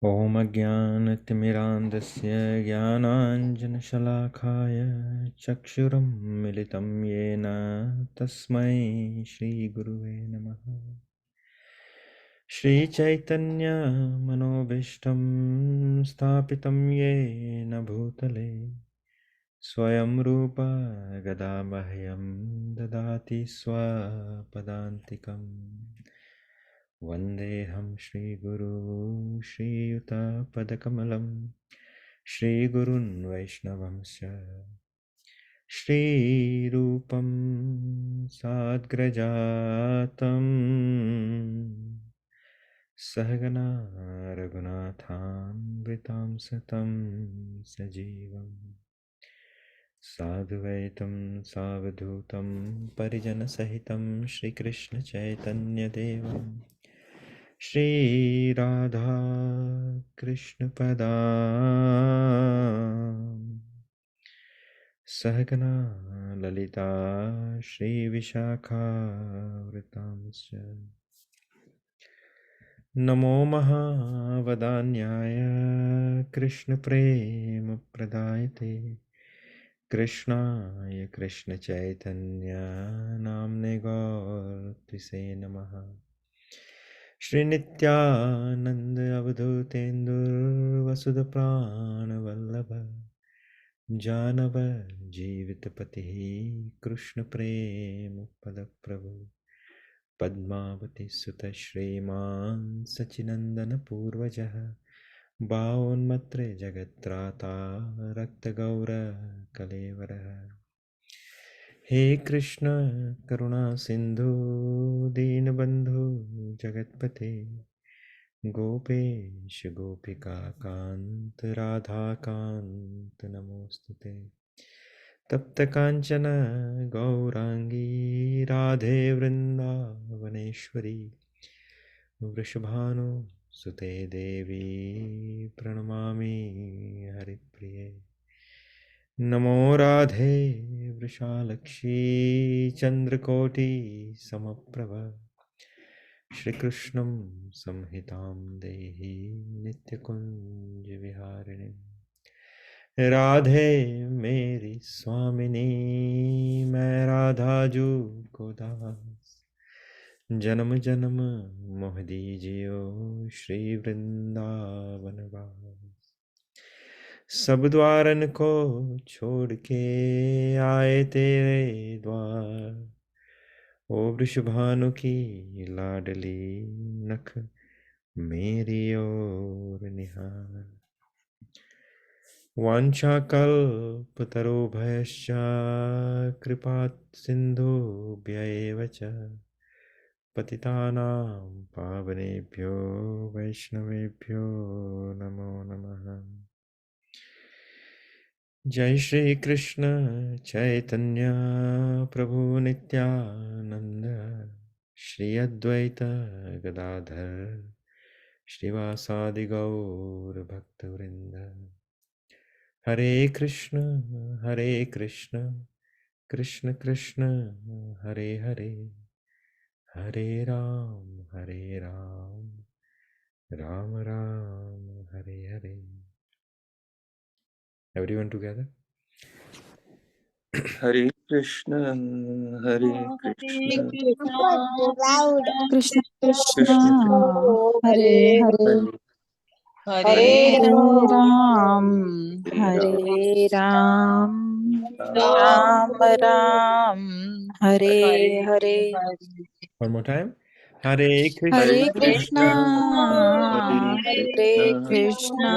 ॐ अज्ञानतिमिरान्धस्य ज्ञानाञ्जनशलाकाय चक्षुरुन्मिलितं येन तस्मै श्रीगुरुवे नमः। श्रीचैतन्यमनोभीष्टं स्थापितं येन भूतले स्वयं रूप गदामह्यं ददाति स्वपदान्तिकम्। वन्देऽहं श्रीगुरू श्रीयुतपदकमलं श्रीगुरुन् वैष्णवंश्च श्रीरूपं साद्ग्रजातं सहगना रघुनाथान्वितां सतं सजीवम् साधुवैतं सावधूतं परिजनसहितं श्रीकृष्णचैतन्यदेवं श्रीराधा सहगना ललिता श्रीविशाखावृतांश्च नमो महावदान्याय कृष्णप्रेमप्रदायते कृष्णाय कृष्णचैतन्य नाम्ने गौरतिसे नमः। श्रीनित्यानन्द अवधूतेन्दुर्वसुधप्राणवल्लभ जानव जीवितपतिः कृष्णप्रेमपदप्रभु पद्मावती सुत श्रीमान् सचिनन्दनपूर्वजः भावोन्मत्रे जगत्राता रक्तगौरकलेवरः। हे कृष्ण करुणा सिंधु दीनबंधु जगतपते गोपेश गोपिका कांत राधा कांत नमोस्तुते। तप्त कांचन गौरांगी राधे वृंदावनेश्वरी वृषभानु सुते देवी प्रणमामि हरिप्रिये। नमो राधे वृषालक्ष्मी चंद्रकोटि समप्रभ श्रीकृष्णं संहितां देहि नित्यकुंज विहारिणीं। राधे मेरी स्वामिनी मैं राधाजू को दास जन्म जन्म मोह दीजियो श्री वृंदावन वास। सब द्वारन को छोड़ के आए तेरे द्वार ओ वृषभानु की लाडली नख मेरी ओर निहार। वाञ्छाकल्पतरुभ्यश्च कृपा सिन्धुभ्य एव च पतितानां पावनेभ्यो वैष्णवेभ्यो नमो नमः। जय श्री कृष्ण चैतन्य प्रभु नित्यानंद श्री अद्वैत गदाधर श्रीवासादि गौर भक्तवृंद। हरे Krishna Krishna Krishna Hare Hare Hare Ram Ram Ram Hare Hare. Everyone together. Hare Krishna Krishna Krishna Krishna Hare Hare Hare Hare Ram Hare Ram Ram Ram Hare Hare. One more time. Hare Krishna. Hare Krishna Hare Krishna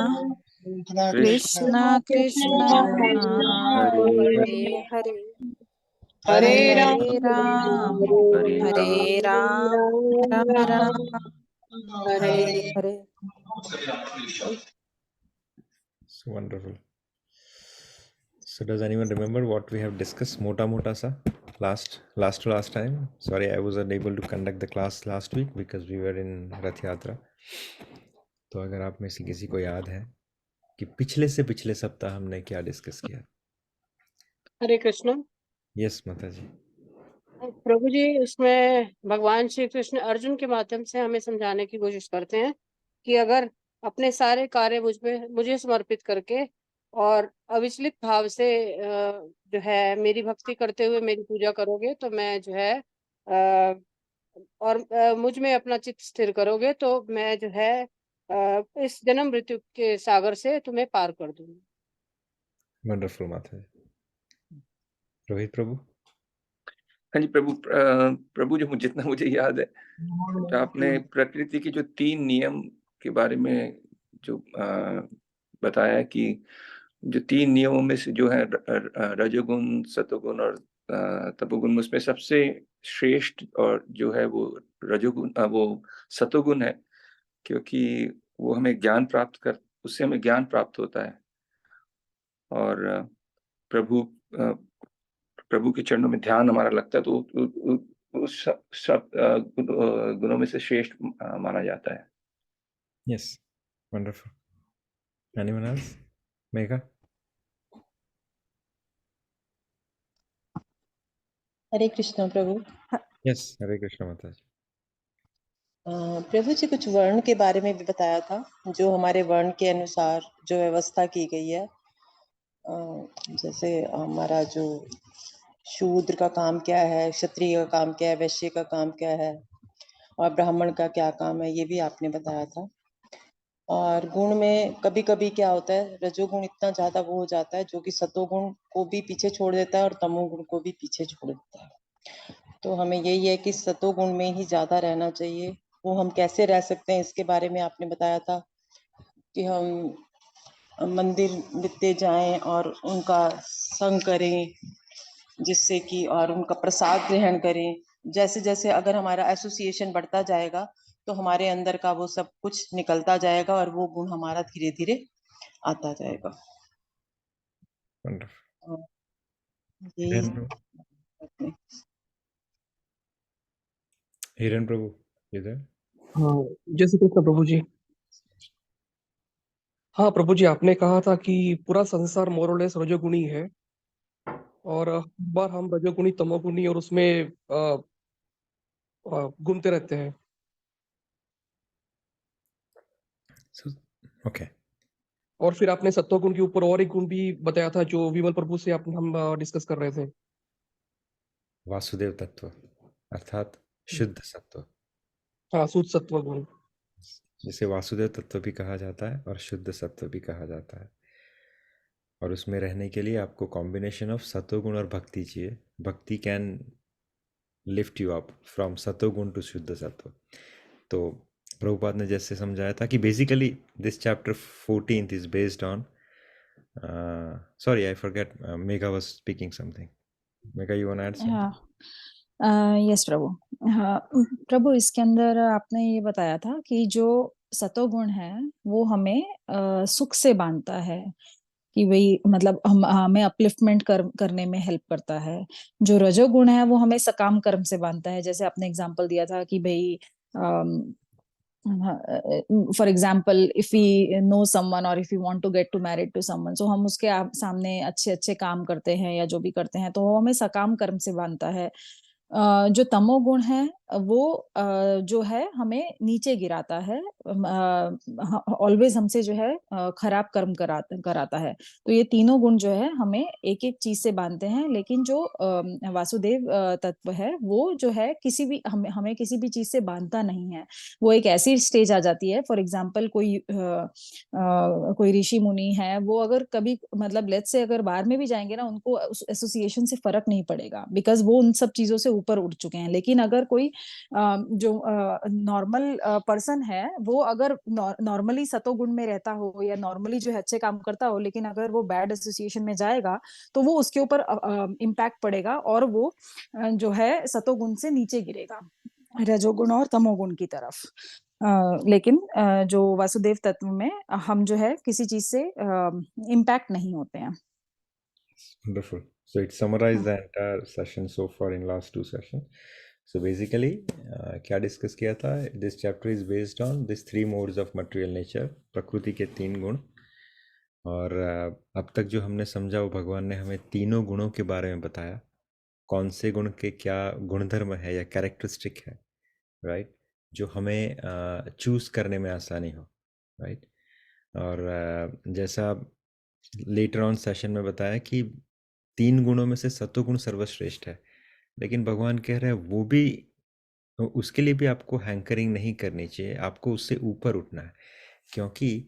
Krishna Krishna Hare Hare Hare Hare Ram Hare Ram Ram Ram Hare Hare. So wonderful. So does anyone remember what we have discussed mota mota sa last to last time? Sorry, I was unable to conduct the class last week because we were in Rath Yatra. तो अगर आप में से किसी को याद है कि पिछले से पिछले सप्ताह हमने क्या डिस्कस किया? हरे कृष्ण। यस माता जी। प्रभु जी, उसमें भगवान श्री कृष्ण अर्जुन के माध्यम से हमें समझाने की कोशिश करते हैं कि अगर अपने सारे कार्य मुझे समर्पित करके और अविचलित भाव से जो है मेरी भक्ति करते हुए मेरी पूजा करोगे तो मैं जो है और मुझ में अपना चित्त स्थिर करोगे तो मैं जो है इस जन्म मृत्यु के सागर से तुम्हें पार कर दूंगी। वंडरफुल माता जी। रोहित प्रभु। हाँ जी प्रभु, प्रभु जो जितना मुझे याद है, तो आपने प्रकृति के जो 3 नियम के बारे में जो बताया कि जो 3 नियमों में से जो है रजोगुण, सतोगुण और तपोगुण, उसमें सबसे श्रेष्ठ और जो है वो रजोगुण, वो सतोगुण है, क्योंकि वो हमें उससे हमें ज्ञान प्राप्त होता है और प्रभु प्रभु के चरणों में ध्यान हमारा लगता है, तो उस सब गुणों में से श्रेष्ठ माना जाता है। Yes, wonderful. Anyone else? Megha? हरे कृष्ण प्रभु। Yes, Hare Krishna माता जी। प्रभु जी कुछ वर्ण के बारे में भी बताया था, जो हमारे वर्ण के अनुसार जो व्यवस्था की गई है। जैसे हमारा जो शूद्र का काम क्या है, क्षत्रिय का काम क्या है, वैश्य का काम क्या है और ब्राह्मण का क्या काम है, ये भी आपने बताया था। और गुण में कभी कभी क्या होता है, रजोगुण इतना ज्यादा वो हो जाता है जो कि सतोगुण को भी पीछे छोड़ देता है और तमोगुण को भी पीछे छोड़ देता है। तो हमें यही है कि सतोगुण में ही ज्यादा रहना चाहिए। वो हम कैसे रह सकते हैं इसके बारे में आपने बताया था कि हम मंदिर नित्य जाएं और उनका संग करें, जिससे कि और उनका प्रसाद ग्रहण करें। जैसे जैसे अगर हमारा एसोसिएशन बढ़ता जाएगा तो हमारे अंदर का वो सब कुछ निकलता जाएगा और वो गुण हमारा धीरे धीरे आता जाएगा। Wonderful. और यही Hiren Prabhu. Hiren Prabhu, you there? हाँ, जय श्री कृष्ण प्रभु जी। हाँ प्रभु जी, आपने कहा था कि पूरा संसार मोरलेस रजोगुणी है और हर बार हम रजोगुणी तमोगुणी और उसमें घूमते रहते हैं। So, okay. और फिर आपने सत्वगुण के ऊपर और एक गुण भी बताया था जो विमल प्रभु से हम डिस्कस कर रहे थे। वासुदेव तत्व अर्थात शुद्ध सत्व, हाँ, शुद्ध सत्व गुण। जिसे वासुदेव तत्व भी कहा जाता है और शुद्ध सत्व भी कहा जाता है। और उसमें रहने के लिए आपको कॉम्बिनेशन ऑफ सतोगुण और भक्ति चाहिए। Bhakti can lift you up from satoguna to shuddha sattva. तो प्रभुपाद ने जैसे समझाया था कि basically this chapter 14th is based on, sorry I forget, Megha was speaking something. Megha, you want to add something? Yes Prabhu. हाँ प्रभु, इसके अंदर आपने ये बताया था कि जो सतोगुण है वो हमें सुख से बांधता है, कि वही मतलब हमें अपलिफ्टमेंट करने में हेल्प करता है। जो रजोगुण है वो हमें सकाम कर्म से बांधता है। जैसे आपने एग्जांपल दिया था कि भाई for example if we know someone और if you want to get to married to someone, so हम उसके सामने अच्छे अच्छे काम करते हैं या जो भी करते हैं तो वो हमें सकाम कर्म से बांधता है। जो तमोगुण है वो जो है हमें नीचे गिराता है, ऑलवेज हमसे जो है खराब कर्म कराता है। तो ये तीनों गुण जो है हमें एक एक चीज से बांधते हैं, लेकिन जो वासुदेव तत्व है वो जो है किसी भी हमें किसी भी चीज से बांधता नहीं है। वो एक ऐसी स्टेज आ जाती है, फॉर एग्जाम्पल कोई ऋषि मुनि है, वो अगर कभी मतलब लेट्स से अगर बाहर में भी जाएंगे ना, उनको उस एसोसिएशन से फर्क नहीं पड़ेगा बिकॉज वो उन सब चीजों से ऊपर उठ चुके हैं। लेकिन अगर कोई जो नॉर्मल पर्सन है वो अगर नॉर्मली सतोगुण में रहता हो या नॉर्मली जो है अच्छे काम करता हो, लेकिन अगर वो बैड एसोसिएशन में जाएगा तो वो उसके ऊपर इम्पैक्ट पड़ेगा और वो जो है सतोगुण से नीचे गिरेगा, रजोगुण और तमोगुण की तरफ। लेकिन जो वासुदेव तत्व में हम जो है किसी चीज से इम्पैक्ट नहीं होते हैं। Wonderful. So it summarized the entire session so far in last two sessions. So basically, क्या डिस्कस किया था? This chapter is based on these three modes of material nature, प्रकृति के 3 गुण। और अब तक जो हमने समझा वो भगवान ने हमें तीनों गुणों के बारे में बताया, कौन से गुण के क्या गुणधर्म है या कैरेक्टरिस्टिक है, राइट, जो हमें चूज करने में आसानी हो, राइट। और जैसा लेटर ऑन सेशन में बताया कि 3 गुणों में से सत्वगुण सर्वश्रेष्ठ है, लेकिन भगवान कह रहे हैं वो भी, उसके लिए भी आपको हैंकरिंग नहीं करनी चाहिए, आपको उससे ऊपर उठना है। क्योंकि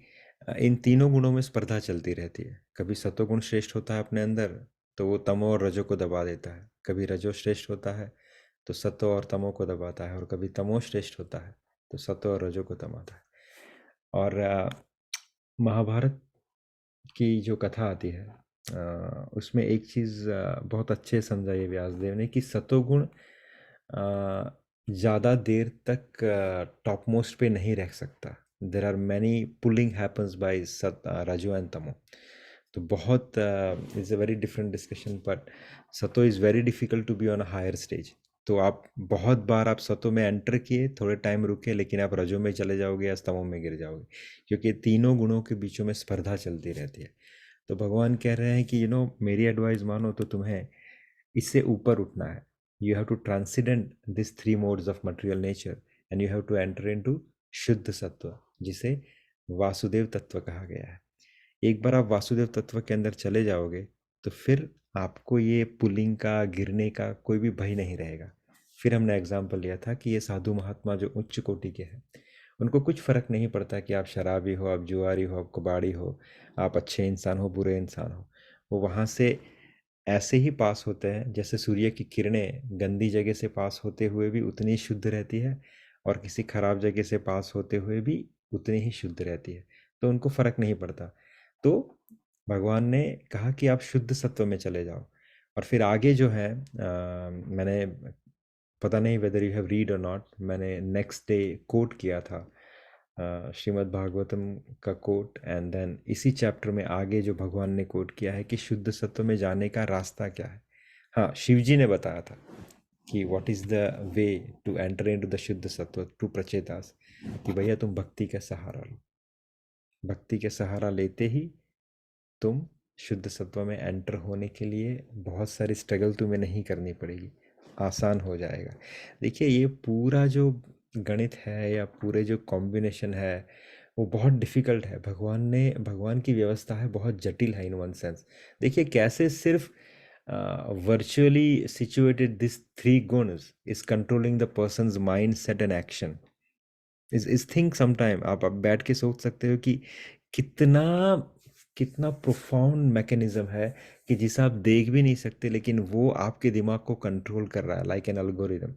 इन तीनों गुणों में स्पर्धा चलती रहती है। कभी सत्वगुण श्रेष्ठ होता है अपने अंदर तो वो तमो और रजो को दबा देता है, कभी रजो श्रेष्ठ होता है तो सत्व और तमो को दबाता है, और कभी तमो श्रेष्ठ होता है तो सत्व और रजो को दबाता है। और महाभारत की जो कथा आती है उसमें एक चीज़ बहुत अच्छे समझाई है व्यासदेव ने कि सतोगुण ज़्यादा देर तक टॉप मोस्ट पे नहीं रह सकता। There are many pulling happens by rajo and tamo. तो बहुत is a very different discussion, but sato is very difficult to be on a higher stage. तो आप बहुत बार आप सतो में एंटर किए, थोड़े टाइम रुके, लेकिन आप रजो में चले जाओगे या स्तमो में गिर जाओगे, क्योंकि तीनों गुणों के बीचों में स्पर्धा चलती रहती है। तो भगवान कह रहे हैं कि मेरी एडवाइस मानो तो तुम्हें इससे ऊपर उठना है। You have to transcend this 3 modes of material nature and you have to enter into shuddha sattva, जिसे वासुदेव तत्व कहा गया है। एक बार आप वासुदेव तत्व के अंदर चले जाओगे तो फिर आपको ये पुलिंग का, गिरने का कोई भी भय नहीं रहेगा। फिर हमने एग्जाम्पल लिया था कि ये साधु महात्मा जो उच्च कोटि के हैं, उनको कुछ फ़र्क नहीं पड़ता कि आप शराबी हो, आप जुआरी हो, आप कबाड़ी हो, आप अच्छे इंसान हो, बुरे इंसान हो। वो वहाँ से ऐसे ही पास होते हैं जैसे सूर्य की किरणें गंदी जगह से पास होते हुए भी उतनी शुद्ध रहती है, और किसी खराब जगह से पास होते हुए भी उतनी ही शुद्ध रहती है। तो उनको फ़र्क नहीं पड़ता। तो भगवान ने कहा कि आप शुद्ध सत्व में चले जाओ। और फिर आगे जो है मैंने, पता नहीं वेदर यू हैव रीड और नॉट, मैंने नेक्स्ट डे कोट किया था श्रीमद् भागवतम का कोट, एंड देन इसी चैप्टर में आगे जो भगवान ने कोट किया है कि शुद्ध सत्व में जाने का रास्ता क्या है। हाँ, शिव जी ने बताया था कि what is the way to enter into the शुद्ध सत्व टू प्रचेतास, कि भैया तुम भक्ति का सहारा लो। भक्ति के सहारा लेते ही तुम शुद्ध सत्व में एंटर होने के लिए बहुत सारी स्ट्रगल तुम्हें नहीं करनी पड़ेगी, आसान हो जाएगा। देखिए, ये पूरा जो गणित है या पूरे जो कॉम्बिनेशन है वो बहुत डिफ़िकल्ट है। भगवान की व्यवस्था है बहुत जटिल है इन वन सेंस। देखिए कैसे सिर्फ virtually situated this 3 gunas is controlling the person's mind set and action. इस थिंक समटाइम आप बैठ के सोच सकते हो कि कितना कितना प्रोफाउंड मैकेनिज्म है कि जिसे आप देख भी नहीं सकते, लेकिन वो आपके दिमाग को कंट्रोल कर रहा है लाइक एन एल्गोरिदम।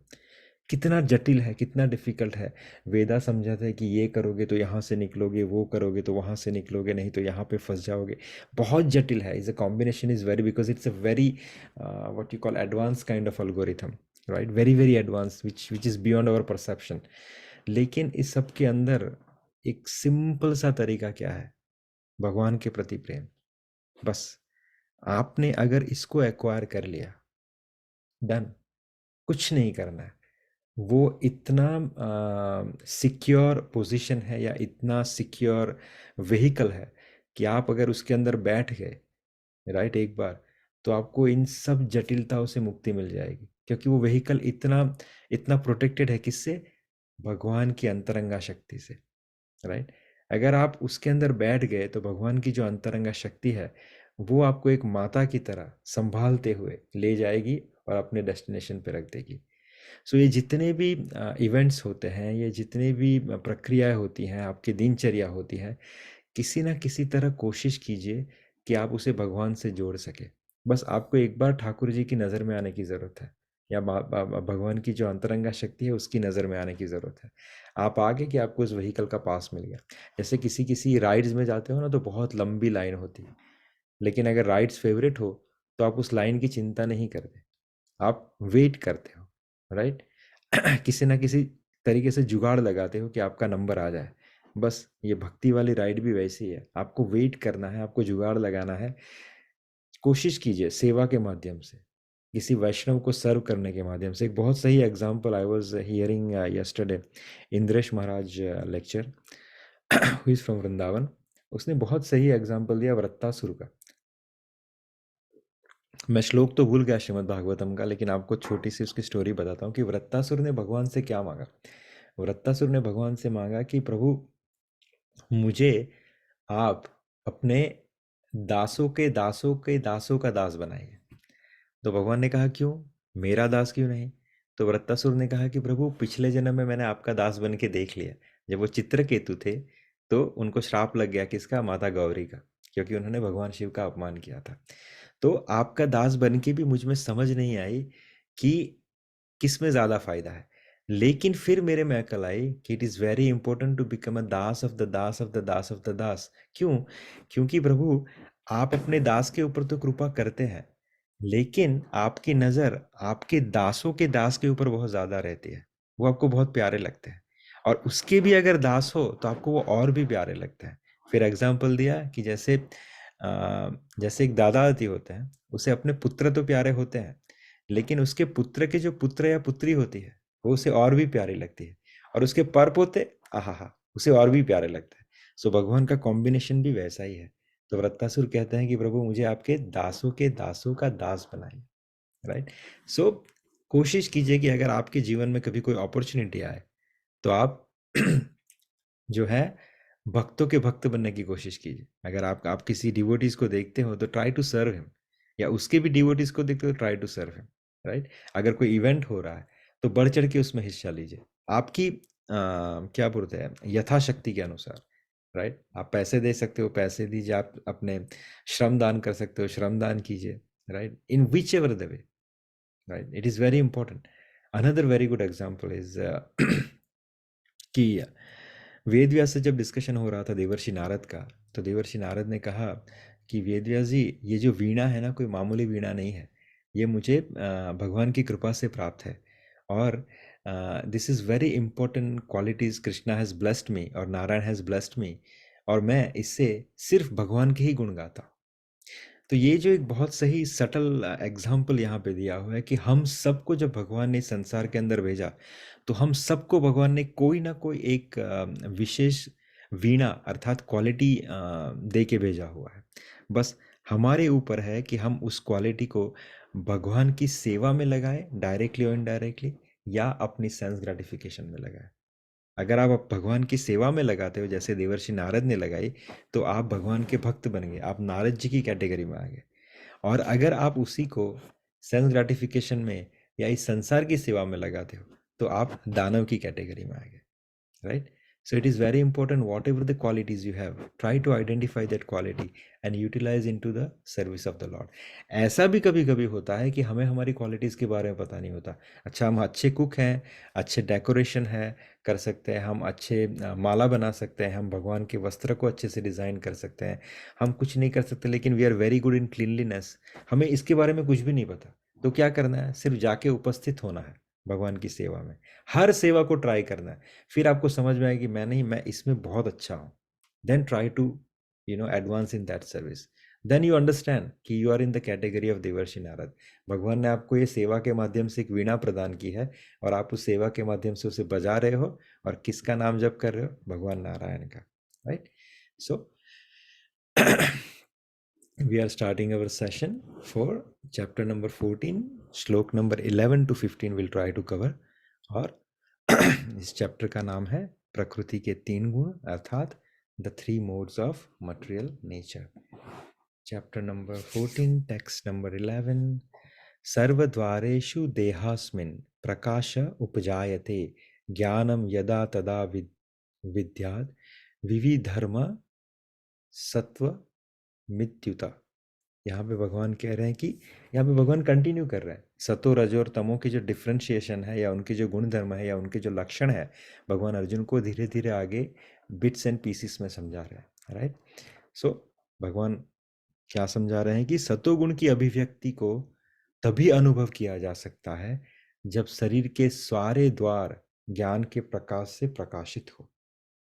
कितना जटिल है, कितना डिफिकल्ट है। वेदा समझाता है कि ये करोगे तो यहाँ से निकलोगे, वो करोगे तो वहाँ से निकलोगे, नहीं तो यहाँ पे फंस जाओगे। बहुत जटिल है। Is a combination is very, because it's a very what you call advance kind of algorithm, right, very very advance, which is beyond our perception. लेकिन इस सब के अंदर एक सिंपल सा तरीका क्या है? भगवान के प्रति प्रेम। बस आपने अगर इसको एक्वायर कर लिया, डन, कुछ नहीं करना है। वो इतना सिक्योर पोजीशन है या इतना सिक्योर व्हीकल है कि आप अगर उसके अंदर बैठ गए, राइट, एक बार, तो आपको इन सब जटिलताओं से मुक्ति मिल जाएगी, क्योंकि वो व्हीकल इतना इतना प्रोटेक्टेड है। किससे? भगवान की अंतरंगा शक्ति से, राइट। अगर आप उसके अंदर बैठ गए तो भगवान की जो अंतरंगा शक्ति है वो आपको एक माता की तरह संभालते हुए ले जाएगी और अपने डेस्टिनेशन पे रख देगी। सो ये जितने भी इवेंट्स होते हैं, ये जितने भी प्रक्रियाएं होती हैं, आपकी दिनचर्या होती है, किसी ना किसी तरह कोशिश कीजिए कि आप उसे भगवान से जोड़ सके। बस आपको एक बार ठाकुर जी की नज़र में आने की ज़रूरत है, या भगवान की जो अंतरंगा शक्ति है उसकी नज़र में आने की ज़रूरत है। आप आगे कि आपको उस व्हीकल का पास मिल गया। जैसे किसी किसी राइड्स में जाते हो ना, तो बहुत लंबी लाइन होती है, लेकिन अगर राइड्स फेवरेट हो तो आप उस लाइन की चिंता नहीं करते, आप वेट करते हो, राइट। किसी ना किसी तरीके से जुगाड़ लगाते हो कि आपका नंबर आ जाए। बस ये भक्ति वाली राइड भी वैसी है, आपको वेट करना है, आपको जुगाड़ लगाना है। कोशिश कीजिए सेवा के माध्यम से, किसी वैष्णव को सर्व करने के माध्यम से। एक बहुत सही example I was hearing yesterday, Indresh Maharaj lecture who is from Vrindavan. उसने बहुत सही एग्जांपल दिया वृत्तासुर का। मैं श्लोक तो भूल गया श्रीमद् भागवतम का, लेकिन आपको छोटी सी उसकी स्टोरी बताता हूँ कि वृत्तासुर ने भगवान से क्या मांगा। वृत्तासुर ने भगवान से मांगा कि प्रभु, मुझे आप अपने दासों के दासों के दासों का दास बनाइए। तो भगवान ने कहा क्यों, मेरा दास क्यों नहीं? तो वृत्तासुर ने कहा कि प्रभु पिछले जन्म में मैंने आपका दास बन के देख लिया। जब वो चित्रकेतु थे तो उनको श्राप लग गया, किसका? माता गौरी का, क्योंकि उन्होंने भगवान शिव का अपमान किया था। तो आपका दास बन के भी मुझ में समझ नहीं आई कि किस में ज्यादा फायदा है। लेकिन फिर मेरे में अकल आई कि it is very important to become a das of the das of the das of the das. क्यों? क्योंकि प्रभु आप अपने दास के ऊपर तो कृपा करते हैं, लेकिन आपकी नजर आपके दासों के दास के ऊपर बहुत ज्यादा रहती है। वो आपको बहुत प्यारे लगते हैं, और उसके भी अगर दास हो तो आपको वो और भी प्यारे लगते हैं। फिर एग्जाम्पल दिया कि जैसे एक दादा दादी होते हैं, उसे अपने पुत्र तो प्यारे होते हैं, लेकिन उसके पुत्र के जो पुत्र या पुत्री होती है वो उसे और भी प्यारी लगती है, और उसके पर पोते आहा उसे और भी प्यारे लगते हैं। सो भगवान का कॉम्बिनेशन भी वैसा ही है। तो वृत्तासुर कहते हैं कि प्रभु मुझे आपके दासों के दासों का दास बनाइए, राइट? सो कोशिश कीजिए कि अगर आपके जीवन में कभी कोई अपॉर्चुनिटी आए तो आप जो है भक्तों के भक्त बनने की कोशिश कीजिए। अगर आप किसी डिवोटीज को देखते हो तो ट्राई टू सर्व हिम, या उसके भी डिवोटीज को देखते हो तो try to serve him, right? अगर कोई इवेंट हो रहा है तो बढ़ चढ़ के उसमें हिस्सा लीजिए, आपकी क्या बोलते हैं, यथाशक्ति के अनुसार, राइट? आप पैसे दे सकते हो पैसे दीजिए, आप अपने श्रम दान कर सकते हो श्रम दान कीजिए, right? In which ever the way, right? It is very important. Another very good example is कि वेद व्यास से जब डिस्कशन हो रहा था देवर्षि नारद का, तो देवर्षि नारद ने कहा कि वेद व्यास जी, ये जो वीणा है ना, कोई मामूली वीणा नहीं है, ये मुझे भगवान की कृपा से प्राप्त है, और this is very important qualities Krishna has blessed me और नारायण हैज़ ब्लेस्ड मी, और मैं इससे सिर्फ भगवान के ही गुण गाता हूँ। तो ये जो एक बहुत सही सटल एग्जाम्पल यहाँ पे दिया हुआ है कि हम सबको जब भगवान ने इस संसार के अंदर भेजा, तो हम सबको भगवान ने कोई ना कोई एक विशेष वीणा अर्थात क्वालिटी दे के भेजा हुआ है। बस हमारे ऊपर है कि हम उस क्वालिटी को भगवान की सेवा में लगाएं, डायरेक्टली और इनडायरेक्टली, या अपनी सेंस ग्रेटिफिकेशन में लगाएं। अगर आप भगवान की सेवा में लगाते हो जैसे देवर्षि नारद ने लगाई, तो आप भगवान के भक्त बन गए, आप नारद जी की कैटेगरी में आ गए। और अगर आप उसी को सेल्फ ग्रेटिफिकेशन में या इस संसार की सेवा में लगाते हो, तो आप दानव की कैटेगरी में आ गए, right? So it is very important, whatever the qualities you have, try to identify that quality and utilize into the service of the Lord. ऐसा भी कभी कभी होता है कि हमें हमारी क्वालिटीज़ के बारे में पता नहीं होता। अच्छा, हम अच्छे कुक हैं, अच्छे डेकोरेशन है कर सकते हैं, हम अच्छे माला बना सकते हैं, हम भगवान के वस्त्र को अच्छे से डिज़ाइन कर सकते हैं, हम कुछ नहीं कर सकते, लेकिन we are very good in cleanliness, हमें इसके बारे में कुछ भी नहीं पता। तो क्या करना है? सिर्फ जाके उपस्थित होना है भगवान की सेवा में, हर सेवा को ट्राई करना है। फिर आपको समझ में आएगी मैं इसमें बहुत अच्छा हूँ। Then try to advance in that service. Then you understand कि you are in the category of Devarshi Narada. भगवान ने आपको ये सेवा के माध्यम से एक वीणा प्रदान की है, और आप उस सेवा के माध्यम से उसे बजा रहे हो, और किसका नाम जप कर रहे हो? भगवान नारायण का, right? So we are starting our session for chapter number 14, श्लोक number 11 to 15 we'll try to cover। और इस चैप्टर का नाम है प्रकृति के 3 गुण, अर्थात the 3 modes of material nature. Chapter number 14, text number 11। सर्वद्वारेषु देहास्मिन् प्रकाश उपजायते, ज्ञानम यदा तदा विद्यात् विविधर्म सत्व मित्युता। यहाँ पे भगवान कह रहे हैं कि यहाँ पे भगवान कंटिन्यू कर रहे हैं, सतो रजो और तमो की जो डिफ्रेंशिएशन है, या उनके जो गुण धर्म है, या उनके जो लक्षण है, भगवान अर्जुन को धीरे धीरे आगे बिट्स एंड पीसीस में समझा रहे हैं, राइट? सो भगवान क्या समझा रहे हैं कि सतोगुण की अभिव्यक्ति को तभी अनुभव किया जा सकता है जब शरीर के सारे द्वार ज्ञान के प्रकाश से प्रकाशित हो,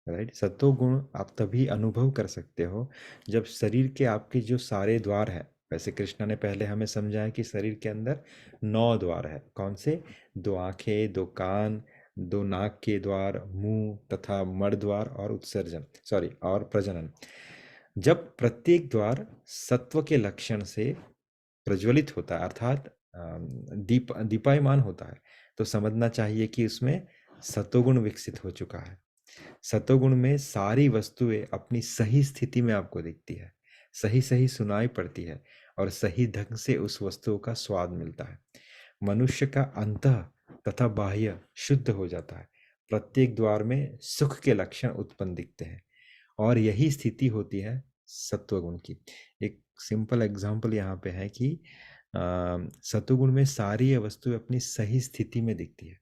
राइट? सत्वगुण आप तभी अनुभव कर सकते हो जब शरीर के आपके जो सारे द्वार हैं, वैसे कृष्णा ने पहले हमें समझाया कि शरीर के अंदर 9 द्वार है। कौन से? 2 आंखें, 2 कान, 2 नाक के द्वार, मुंह तथा मड़ द्वार, और और प्रजनन। जब प्रत्येक द्वार सत्व के लक्षण से प्रज्वलित होता है, अर्थात दीपायमान होता है, तो समझना चाहिए कि उसमें सत्वगुण विकसित हो चुका है। सतोगुण में सारी वस्तुएं अपनी सही स्थिति में आपको दिखती है, सही सही सुनाई पड़ती है और सही ढंग से उस वस्तुओं का स्वाद मिलता है। मनुष्य का अंतः तथा बाह्य शुद्ध हो जाता है। प्रत्येक द्वार में सुख के लक्षण उत्पन्न दिखते हैं और यही स्थिति होती है सत्वगुण की। एक सिंपल एग्जांपल यहाँ पे है कि सत्वगुण में सारी वस्तुएं अपनी सही स्थिति में दिखती है।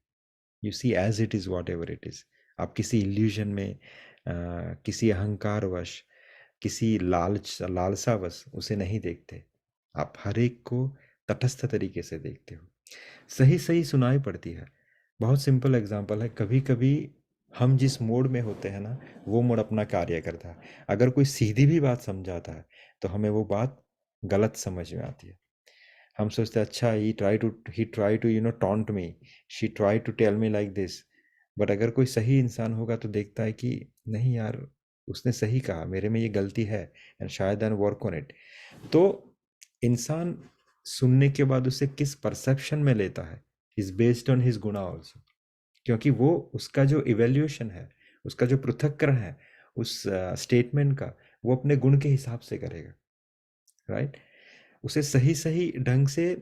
You see as it is whatever it is. आप किसी इल्यूजन में किसी अहंकारवश किसी लालसावश उसे नहीं देखते। आप हर एक को तटस्थ तरीके से देखते हो, सही सही सुनाई पड़ती है। बहुत सिंपल एग्जांपल है, कभी कभी हम जिस मोड में होते हैं ना, वो मोड अपना कार्य करता है। अगर कोई सीधी भी बात समझाता है तो हमें वो बात गलत समझ में आती है। हम सोचते हैं अच्छा ही try to taunt me, she try to tell me like this. But अगर कोई सही इंसान होगा तो देखता है कि नहीं यार, उसने सही कहा, मेरे में ये गलती है एंड शायद एंड वर्क ऑन इट। तो इंसान सुनने के बाद उसे किस परसेप्शन में लेता है इज बेस्ड ऑन हिज गुणा ऑल्सो, क्योंकि वो उसका जो इवेल्यूएशन है, उसका जो पृथक्करण है उस स्टेटमेंट का, वो अपने गुण के हिसाब से करेगा, राइट। उसे सही सही ढंग से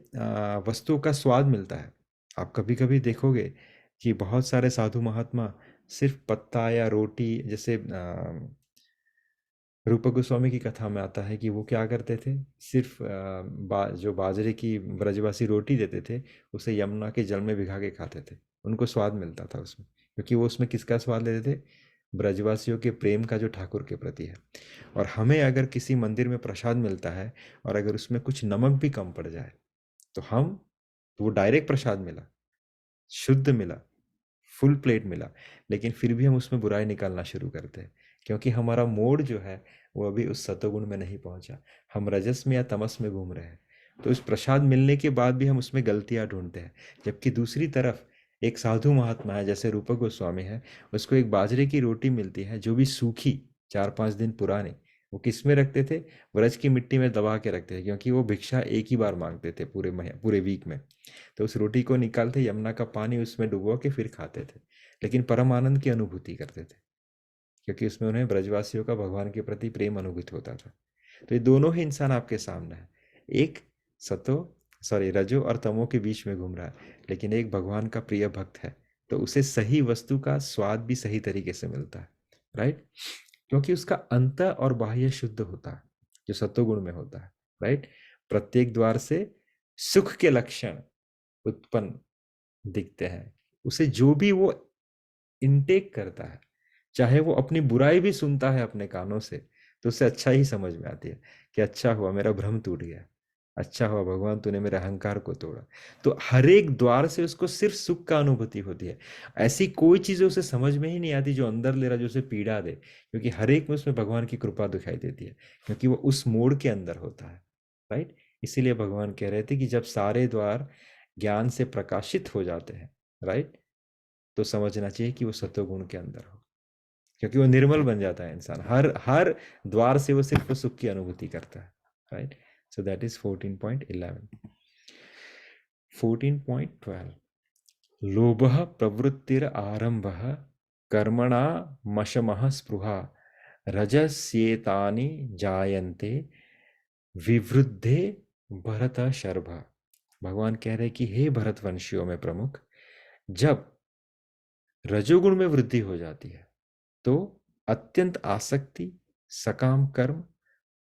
वस्तुओं का स्वाद मिलता है। आप कभी कभी देखोगे कि बहुत सारे साधु महात्मा सिर्फ पत्ता या रोटी, जैसे रूप गोस्वामी की कथा में आता है कि वो क्या करते थे, सिर्फ जो बाजरे की ब्रजवासी रोटी देते थे उसे यमुना के जल में भिगा के खाते थे। उनको स्वाद मिलता था उसमें, क्योंकि वो उसमें किसका स्वाद लेते थे, ब्रजवासियों के प्रेम का जो ठाकुर के प्रति है। और हमें अगर किसी मंदिर में प्रसाद मिलता है और अगर उसमें कुछ नमक भी कम पड़ जाए तो वो डायरेक्ट प्रसाद मिला, शुद्ध मिला, फुल प्लेट मिला, लेकिन फिर भी हम उसमें बुराई निकालना शुरू करते हैं, क्योंकि हमारा मोड जो है वो अभी उस सतोगुण में नहीं पहुंचा, हम रजस में या तमस में घूम रहे हैं। तो उस प्रसाद मिलने के बाद भी हम उसमें गलतियां ढूंढते हैं। जबकि दूसरी तरफ एक साधु महात्मा है, जैसे रूप गोस्वामी है, उसको एक बाजरे की रोटी मिलती है जो भी सूखी, 4-5 दिन पुरानी, वो किस में रखते थे, व्रज की मिट्टी में दबा के रखते थे, क्योंकि वो भिक्षा एक ही बार मांगते थे पूरे वीक में। तो उस रोटी को निकालते, यमुना का पानी उसमें डुबो के फिर खाते थे, लेकिन परम आनंद की अनुभूति करते थे, क्योंकि उसमें उन्हें ब्रजवासियों का भगवान के प्रति प्रेम अनुभूत होता था। तो ये दोनों ही इंसान आपके सामने है, एक रजो और तमो के बीच में घूम रहा है, लेकिन एक भगवान का प्रिय भक्त है, तो उसे सही वस्तु का स्वाद भी सही तरीके से मिलता है, राइट, क्योंकि उसका अंत और बाह्य शुद्ध होता है, जो सत्वगुण में होता है, राइट। प्रत्येक द्वार से सुख के लक्षण उत्पन्न दिखते हैं। उसे जो भी वो इनटेक करता है, चाहे वो अपनी बुराई भी सुनता है अपने कानों से, तो उसे अच्छा ही समझ में आती है कि अच्छा हुआ मेरा भ्रम टूट गया, अच्छा हुआ भगवान तूने मेरे अहंकार को तोड़ा। तो हर एक द्वार से उसको सिर्फ सुख का अनुभूति होती है। ऐसी कोई चीज उसे समझ में ही नहीं आती जो अंदर ले रहा, जो उसे पीड़ा दे, क्योंकि हर एक में उसमें भगवान की कृपा दिखाई देती है, क्योंकि वो उस मोड़ के अंदर होता है, राइट। इसीलिए भगवान कह रहे थे कि जब सारे द्वार ज्ञान से प्रकाशित हो जाते हैं, राइट, तो समझना चाहिए कि वो सत्वगुण के अंदर हो, क्योंकि वो निर्मल बन जाता है इंसान। हर हर द्वार से वो सिर्फ सुख की अनुभूति करता है, राइट। So that is 14.11। 14.12 लोभः प्रवृत्तिर आरंभः कर्मणा मशमः स्पृहा रजस्येतानि जायन्ते विवृद्धे भरत शर्भ। भगवान कह रहे कि हे भरतवंशियों में प्रमुख, जब रजोगुण में वृद्धि हो जाती है तो अत्यंत आसक्ति, सकाम कर्म,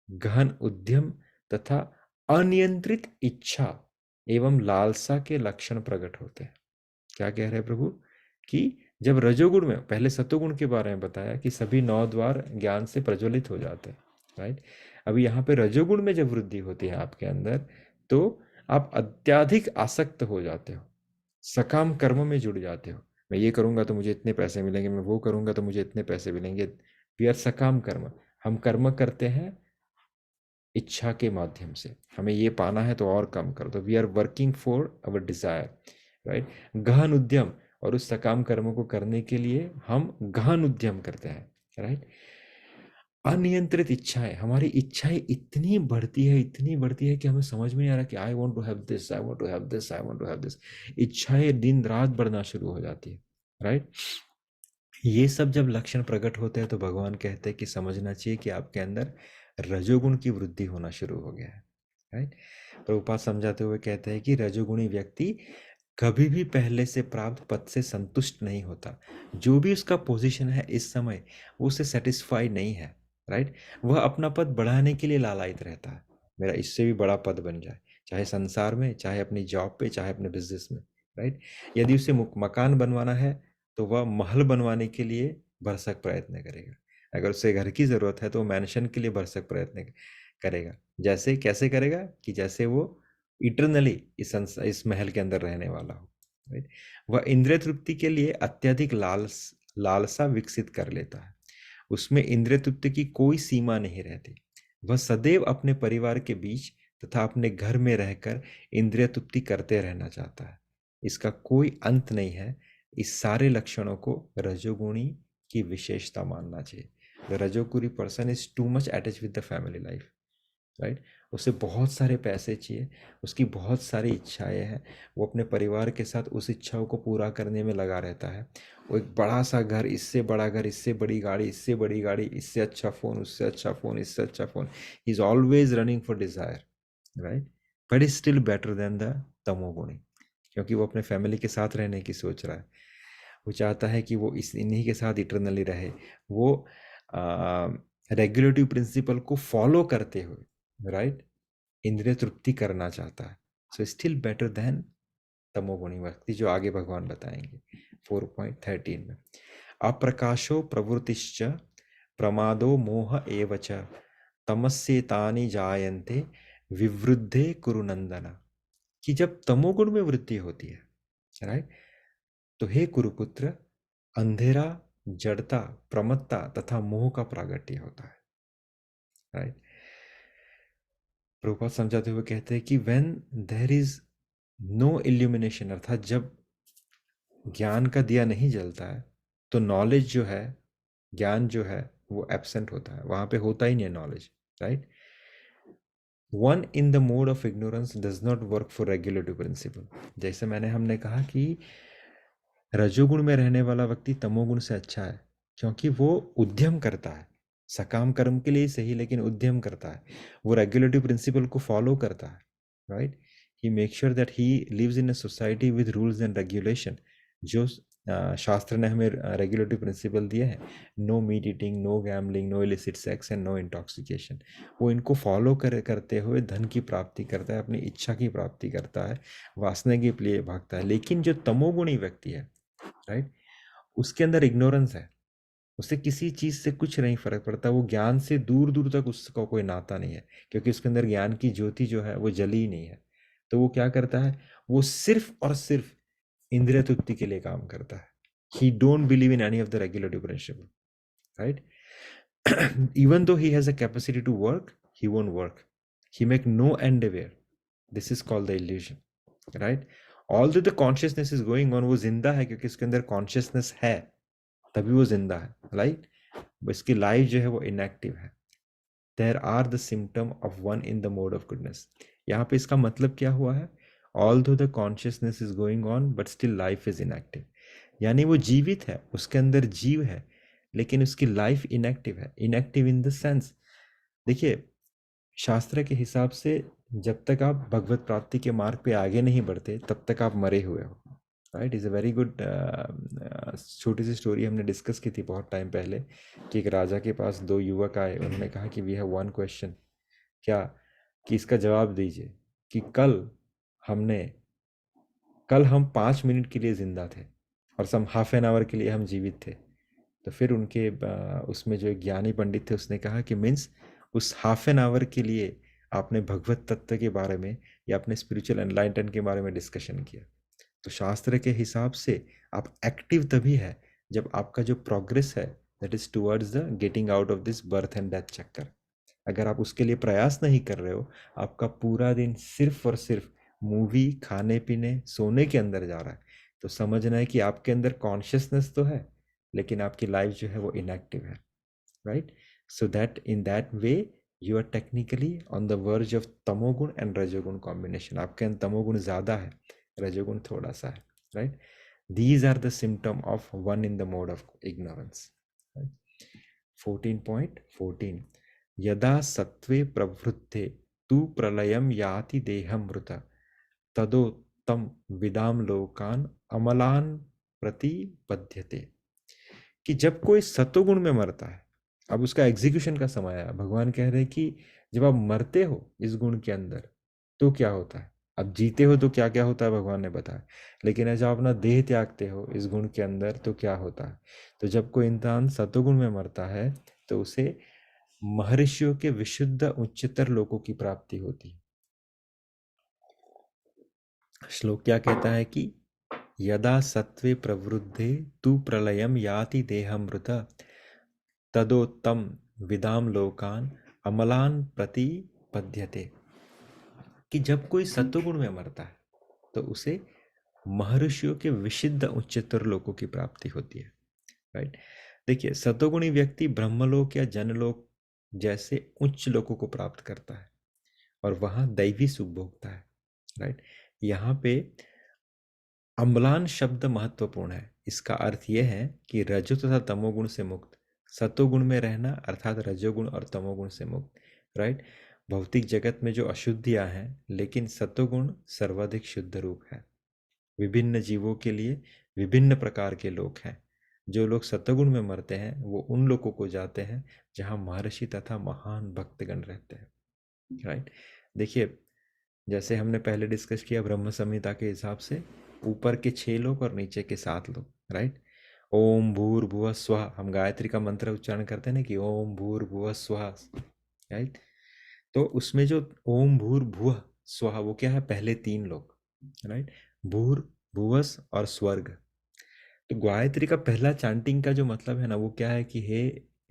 गहन उद्यम तथा अनियंत्रित इच्छा एवं लालसा के लक्षण प्रकट होते हैं। क्या कह रहे हैं प्रभु कि जब रजोगुण में, पहले सतोगुण के बारे में बताया कि सभी 9 द्वार ज्ञान से प्रज्वलित हो जाते हैं, राइट। अभी यहाँ पे रजोगुण में जब वृद्धि होती है आपके अंदर, तो आप अत्याधिक आसक्त हो जाते हो, सकाम कर्म में जुड़ जाते हो। मैं ये करूंगा तो मुझे इतने पैसे मिलेंगे, मैं वो करूंगा तो मुझे इतने पैसे मिलेंगे। वी आर सकाम कर्म, हम कर्म करते हैं इच्छा के माध्यम से, हमें ये पाना है तो और कम कर दो। We are working for our desire, right. गहन उद्यम, और उस सकाम कर्म को करने के लिए हम गहन उद्यम करते हैं, राइट। अनियंत्रित इच्छाएं, हमारी इच्छाएं इतनी बढ़ती है कि हमें समझ में नहीं आ रहा कि I want to have this, I want to have this, I want to have this. इच्छाएं दिन रात बढ़ना शुरू हो जाती है, राइट। ये सब जब लक्षण प्रकट होते हैं तो भगवान कहते हैं कि समझना चाहिए कि आपके अंदर रजोगुण की वृद्धि होना शुरू हो गया है, राइट। प्रभुपाद समझाते हुए कहते हैं कि रजोगुणी व्यक्ति कभी भी पहले से प्राप्त पद से संतुष्ट नहीं होता। जो भी उसका पोजीशन है इस समय, वो उससे सेटिस्फाई नहीं है, राइट। वह अपना पद बढ़ाने के लिए लालायित रहता है, मेरा इससे भी बड़ा पद बन जाए, चाहे संसार में, चाहे अपनी जॉब पे, चाहे अपने बिजनेस में, राइट। यदि उसे मकान बनवाना है तो वह महल बनवाने के लिए भरसक प्रयत्न करेगा। अगर उसे घर की जरूरत है तो मैंशन के लिए भरसक प्रयत्न करेगा। जैसे कैसे करेगा कि जैसे वो इटरनली इस महल के अंदर रहने वाला हो, राइट। वह इंद्रिय तृप्ति के लिए अत्यधिक लालसा विकसित कर लेता है। उसमें इंद्रिय तृप्ति की कोई सीमा नहीं रहती। वह सदैव अपने परिवार के बीच तथा अपने घर में रहकर इंद्रिय तृप्ति करते रहना चाहता है। इसका कोई अंत नहीं है। इस सारे लक्षणों को रजोगुणी की विशेषता मानना चाहिए। The rajoguni person is too much attach with the family life, right. उसे बहुत सारे पैसे चाहिए, उसकी बहुत सारी इच्छाएं हैं, वो अपने परिवार के साथ उस इच्छाओं को पूरा करने में लगा रहता है। वो एक बड़ा सा घर, इससे बड़ा घर, इससे बड़ी गाड़ी, इससे बड़ी गाड़ी, इससे अच्छा फ़ोन, उससे अच्छा फ़ोन, इससे अच्छा phone, he is always running for desire, right. But is still better than the tamoguni, क्योंकि वो अपने फैमिली के साथ रहने की सोच रहा है। वो चाहता है कि वो इन्हीं के साथ इटरनली रहे। वो रेगुलेटिव प्रिंसिपल को फॉलो करते हुए, राइट, इंद्रिय तृप्ति करना चाहता है। सो स्टिल बेटर देन तमोगुणी व्यक्ति, जो आगे भगवान बताएंगे 4.13 में। अप्रकाशो प्रवृत्तिश्च प्रमादो मोह एव च तमस्येतानि जायन्ते विवृद्धे कुरु नंदन। कि जब तमोगुण में वृद्धि होती है, राइट, तो हे कुरुपुत्र, अंधेरा, जड़ता, प्रमत्ता तथा मोह का प्रागट्य होता है, राइट। प्रभुपाद समझाते हुए कहते हैं कि when there is no illumination, अर्थात जब ज्ञान का दिया नहीं जलता है, तो नॉलेज जो है, ज्ञान जो है, वो एब्सेंट होता है, वहां पे होता ही नहीं है knowledge, right. One in the mode of ignorance does not work for regulative principle. जैसे हमने कहा कि रजोगुण में रहने वाला व्यक्ति तमोगुण से अच्छा है, क्योंकि वो उद्यम करता है, सकाम कर्म के लिए सही, लेकिन उद्यम करता है, वो रेगुलेटिव प्रिंसिपल को फॉलो करता है, right. He make sure that he lives in a society with rules and regulation. जो शास्त्र ने हमें रेगुलेटिव प्रिंसिपल दिए हैं, no meat eating, no gambling, no illicit sex and no intoxication, वो इनको फॉलो करते हुए धन की प्राप्ति करता है, अपनी इच्छा की प्राप्ति करता है, वासना के लिए भागता है। लेकिन जो तमोगुणी व्यक्ति है, राइट, उसके अंदर इग्नोरेंस है, उसे किसी चीज से कुछ नहीं फर्क पड़ता, वो ज्ञान से दूर दूर तक उसका कोई नाता नहीं है, क्योंकि उसके अंदर ज्ञान की ज्योति जो है वो जली ही नहीं है। तो वो क्या करता है, वो सिर्फ और सिर्फ इंद्रिय तृप्ति के लिए काम करता है। He don't believe in any of the regulative principle, right. Even though he has a capacity to work, he won't work, he make no endeavour. This is called the illusion, right. Although the consciousness is going on, वो जिंदा है क्योंकि उसके अंदर consciousness है, तभी वो जिंदा है, राइट। इसकी लाइफ जो है वो इनएक्टिव है। There are the symptom of one in the mode of goodness. यहाँ पे इसका मतलब क्या हुआ है, although the consciousness is going on but still life is inactive. यानी वो जीवित है, उसके अंदर जीव है, लेकिन उसकी लाइफ इनएक्टिव है। इनएक्टिव इन द सेंस, देखिए, शास्त्र के हिसाब से जब तक आप भगवत प्राप्ति के मार्ग पे आगे नहीं बढ़ते तब तक आप मरे हुए हो, right. Is a very good, छोटी सी स्टोरी हमने डिस्कस की थी बहुत टाइम पहले, कि एक राजा के पास दो युवक आए, उन्होंने कहा कि वी हैव वन क्वेश्चन, क्या, कि इसका जवाब दीजिए कि कल हम 5 मिनट के लिए जिंदा थे और सम हाफ एन आवर के लिए हम जीवित थे। तो फिर उनके उसमें जो एक ज्ञानी पंडित थे, उसने कहा कि मीन्स उस हाफ एन आवर के लिए आपने भगवत तत्व के बारे में या अपने स्पिरिचुअल एनलाइटन के बारे में डिस्कशन किया। तो शास्त्र के हिसाब से आप एक्टिव तभी है जब आपका जो प्रोग्रेस है that is towards the getting out of this birth and death चक्कर। अगर आप उसके लिए प्रयास नहीं कर रहे हो, आपका पूरा दिन सिर्फ और सिर्फ मूवी, खाने पीने, सोने के अंदर जा रहा है, तो समझना है कि आपके अंदर कॉन्शियसनेस तो है, लेकिन आपकी लाइफ जो है वो इनएक्टिव है, right. So that in that way you are technically on the verge of तमोगुण एंड रजोगुण कॉम्बिनेशन। आपके अंदर तमोगुण ज़्यादा है, रजोगुण थोड़ा सा है, right. These are the symptom of one in the mode of ignorance. 14.14 यदा सत्वे प्रवृत्ते तु प्रलयम याति देहम मृत तदो तम विदाम लोकान अमलान प्रतिपद्यते। कि जब कोई सत्वगुण में मरता है, अब उसका एग्जीक्यूशन का समय आया। भगवान कह रहे हैं कि जब आप मरते हो इस गुण के अंदर तो क्या होता है, अब जीते हो तो क्या क्या होता है भगवान ने बताया, लेकिन जब अपना देह त्यागते हो इस गुण के अंदर तो क्या होता है। तो जब कोई इंसान सत्वगुण में मरता है तो उसे महर्षियों के विशुद्ध उच्चतर लोकों की प्राप्ति होती है। श्लोक क्या कहता है कि यदा सत्वे प्रवृद्धे तु प्रलयम याति देहमृत तदोत्तम विदाम लोकान अमलान प्रतिपद्यते। कि जब कोई सत्वगुण में मरता है तो उसे महर्षियों के विशुद्ध उच्चतर लोकों की प्राप्ति होती है। राइट, देखिए सत्वगुणी व्यक्ति ब्रह्मलोक या जनलोक जैसे उच्च लोकों को प्राप्त करता है और वहां दैवी सुख भोगता है। राइट, यहाँ पे अम्लान शब्द महत्वपूर्ण है। इसका अर्थ यह है कि रजो तथा तमोगुण से मुक्त, सत्वगुण में रहना अर्थात रजोगुण और तमोगुण से मुक्त। राइट, भौतिक जगत में जो अशुद्धियां हैं, लेकिन सत्वगुण सर्वाधिक शुद्ध रूप है। विभिन्न जीवों के लिए विभिन्न प्रकार के लोक हैं। जो लोग सत्वगुण में मरते हैं वो उन लोगों को जाते हैं जहां महर्षि तथा महान भक्तगण रहते हैं। राइट, देखिए जैसे हमने पहले डिस्कस किया ब्रह्म संहिता के हिसाब से ऊपर के 6 लोग और नीचे के 7 लोग। राइट, ओम भूर्भुवः स्वः, हम गायत्री का मंत्र उच्चारण करते हैं ना कि ओम भूर्भुवः स्वः। राइट, तो उसमें जो ओम भूर्भुवः स्वः वो क्या है, पहले 3 लोग। राइट, भूर भुवस और स्वर्ग। तो गायत्री का पहला चांटिंग का जो मतलब है ना वो क्या है कि हे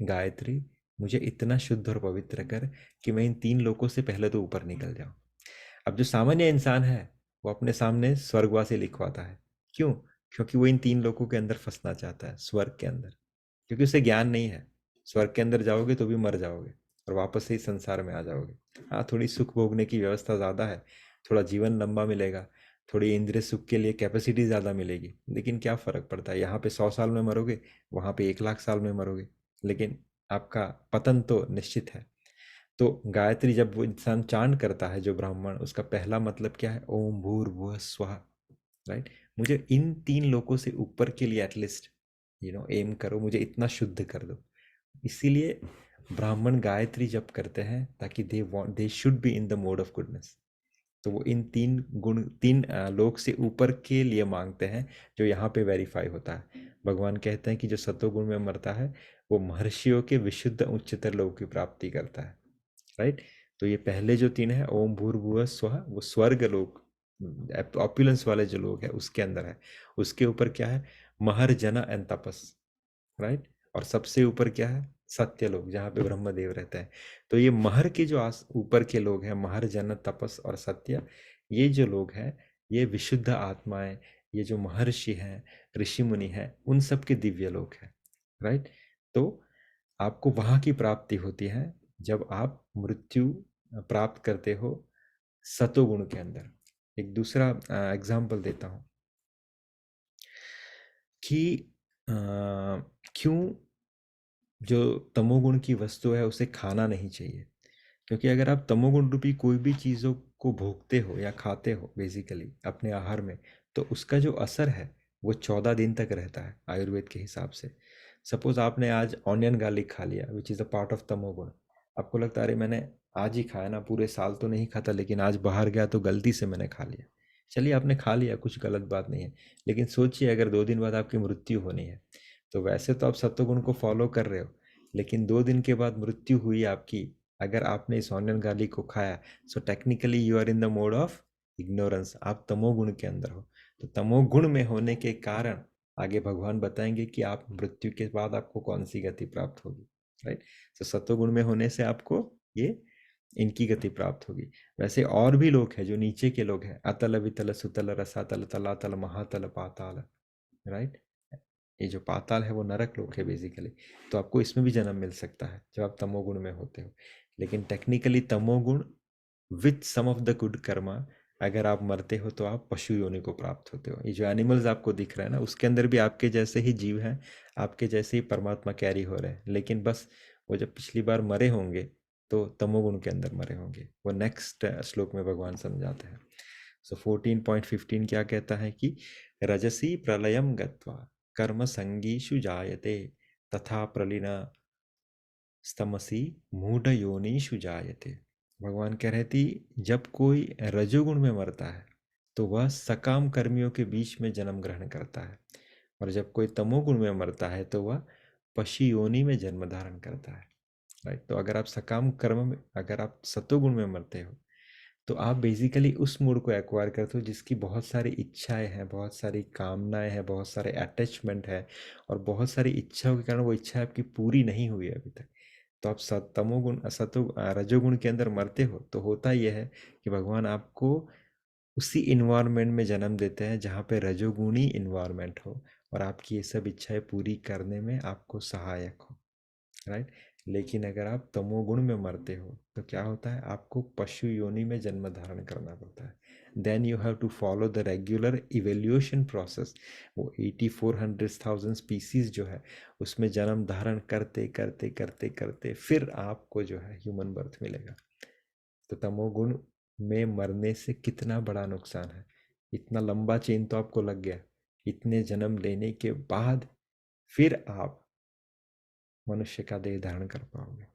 गायत्री मुझे इतना शुद्ध और पवित्र कर कि मैं इन 3 लोकों से पहले तो ऊपर निकल जाऊं। अब जो सामान्य इंसान है वो अपने सामने स्वर्गवासी लिखवाता है। क्यों? क्योंकि वो इन 3 लोकों के अंदर फंसना चाहता है, स्वर्ग के अंदर, क्योंकि उसे ज्ञान नहीं है। स्वर्ग के अंदर जाओगे तो भी मर जाओगे और वापस से ही संसार में आ जाओगे। हाँ, थोड़ी सुख भोगने की व्यवस्था ज़्यादा है, थोड़ा जीवन लंबा मिलेगा, थोड़ी इंद्रिय सुख के लिए कैपेसिटी ज़्यादा मिलेगी, लेकिन क्या फ़र्क पड़ता है। यहाँ पे 100 साल में मरोगे, वहाँ पे 1 लाख साल में मरोगे, लेकिन आपका पतन तो निश्चित है। तो गायत्री जब वो इंसान चांट करता है, जो ब्राह्मण, उसका पहला मतलब क्या है, ओम भूर्भुवः स्वः। राइट, मुझे इन 3 लोकों से ऊपर के लिए एटलीस्ट एम करो, मुझे इतना शुद्ध कर दो। इसीलिए ब्राह्मण गायत्री जप करते हैं ताकि they should be in the mode of goodness. तो वो इन 3 गुण 3 लोक से ऊपर के लिए मांगते हैं, जो यहाँ पे वेरीफाई होता है। भगवान कहते हैं कि जो सत्वगुण में मरता है वो महर्षियों के विशुद्ध उच्चतर लोक की प्राप्ति करता है। राइट, तो ये पहले जो 3 है ओम भूर्भुवः स्वः, वो स्वर्ग लोक, ऑपुलेंस वाले जो लोग हैं उसके अंदर है। उसके ऊपर क्या है, महर जन एंड तपस। राइट, और सबसे ऊपर क्या है, सत्य लोग, जहाँ पे ब्रह्मदेव रहते हैं। तो ये महर के जो ऊपर के लोग हैं, महर जन तपस और सत्य, ये जो लोग हैं ये विशुद्ध आत्माएं, ये जो महर्षि हैं, ऋषि मुनि हैं, उन सब के दिव्य लोक हैं। राइट, तो आपको वहां की प्राप्ति होती है जब आप मृत्यु प्राप्त करते हो सतोगुण के अंदर। एक दूसरा एग्जाम्पल देता हूं कि क्यों जो तमोगुण की वस्तु है उसे खाना नहीं चाहिए। क्योंकि अगर आप तमोगुण रूपी कोई भी चीज़ों को भोगते हो या खाते हो बेसिकली अपने आहार में, तो उसका जो असर है वो 14 दिन तक रहता है आयुर्वेद के हिसाब से। सपोज आपने आज ऑनियन गार्लिक खा लिया which is a part of तमोगुण। आपको लगता है अरे मैंने आज ही खाया ना, पूरे साल तो नहीं खाता, लेकिन आज बाहर गया तो गलती से मैंने खा लिया। चलिए आपने खा लिया, कुछ गलत बात नहीं है, लेकिन सोचिए अगर 2 दिन बाद आपकी मृत्यु होनी है, तो वैसे तो आप सत्वगुण को फॉलो कर रहे हो, लेकिन 2 दिन के बाद मृत्यु हुई आपकी, अगर आपने इस ऑनियन गार्लिक को खाया, so technically you are in the mode of ignorance, आप तमोगुण के अंदर हो। तो तमोगुण में होने के कारण आगे भगवान बताएंगे कि आप मृत्यु के बाद आपको कौन सी गति प्राप्त होगी। राइट, तो सत्वगुण में होने से आपको ये इनकी गति प्राप्त होगी। वैसे और भी लोग हैं जो नीचे के लोग हैं, अतल वितल सुतल रसातल तलातल महातल पाताल। राइट, ये जो पाताल है वो नरक लोक है बेसिकली। तो आपको इसमें भी जन्म मिल सकता है जब आप तमोगुण में होते हो, लेकिन टेक्निकली तमोगुण with some of the good karma अगर आप मरते हो तो आप पशु योनि को प्राप्त होते हो। ये जो एनिमल्स आपको दिख रहा है ना, उसके अंदर भी आपके जैसे ही जीव हैं, आपके जैसे ही परमात्मा कैरी हो रहे हैं, लेकिन बस वो जब पिछली बार मरे होंगे तो तमोगुण के अंदर मरे होंगे। वो नेक्स्ट श्लोक में भगवान समझाते हैं। सो 14.15 क्या कहता है कि रजसी प्रलयम गत्वा कर्म संगीषु जायते तथा प्रलीना स्तमसी मूढ़ योनिषु जायते। भगवान कह रहे थी जब कोई रजोगुण में मरता है तो वह सकाम कर्मियों के बीच में जन्म ग्रहण करता है, और जब कोई तमोगुण में मरता है तो वह पशु योनि में जन्म धारण करता है। राइट। तो अगर आप सकाम कर्म में, अगर आप सतोगुण में मरते हो तो आप बेसिकली उस मूड को एक्वायर करते हो जिसकी बहुत सारी इच्छाएं हैं, बहुत सारी कामनाएं हैं, बहुत सारे अटैचमेंट है, और बहुत सारी इच्छाओं के कारण वो इच्छा आपकी पूरी नहीं हुई है अभी तक। तो आप तमोगुण रजोगुण के अंदर मरते हो तो होता यह है कि भगवान आपको उसी इन्वायरमेंट में जन्म देते हैं जहाँ पे रजोगुणी इन्वायरमेंट हो और आपकी ये सब इच्छाएं पूरी करने में आपको सहायक हो। राइट। लेकिन अगर आप तमोगुण में मरते हो तो क्या होता है, आपको पशु योनि में जन्म धारण करना पड़ता है। Then you have to follow the regular evaluation process. वो 8400,000 स्पीसीज जो है उसमें जन्म धारण करते करते करते करते फिर आपको जो है ह्यूमन बर्थ मिलेगा। तो तमोगुण में मरने से कितना बड़ा नुकसान है। इतना लंबा चेन तो आपको लग गया, इतने जन्म लेने के बाद फिर आप मनुष्य का देह धारण कर पाओगे।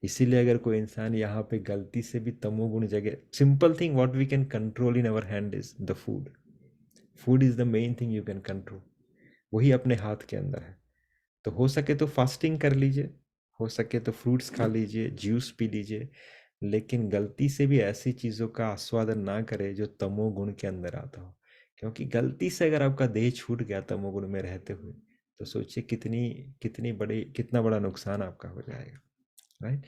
इसीलिए अगर कोई इंसान यहाँ पे गलती से भी तमोगुण जगह, simple thing what we can control in our hand is the food. Food is the main thing you can control, वही अपने हाथ के अंदर है। तो हो सके तो फास्टिंग कर लीजिए, हो सके तो फ्रूट्स खा लीजिए, जूस पी लीजिए, लेकिन गलती से भी ऐसी चीज़ों का आस्वादन ना करें जो तमोगुण के अंदर आता हो। क्योंकि गलती से अगर आपका देह छूट गया तमोगुण में रहते हुए तो सोचिए कितना बड़ा नुकसान आपका हो जाएगा। राइट।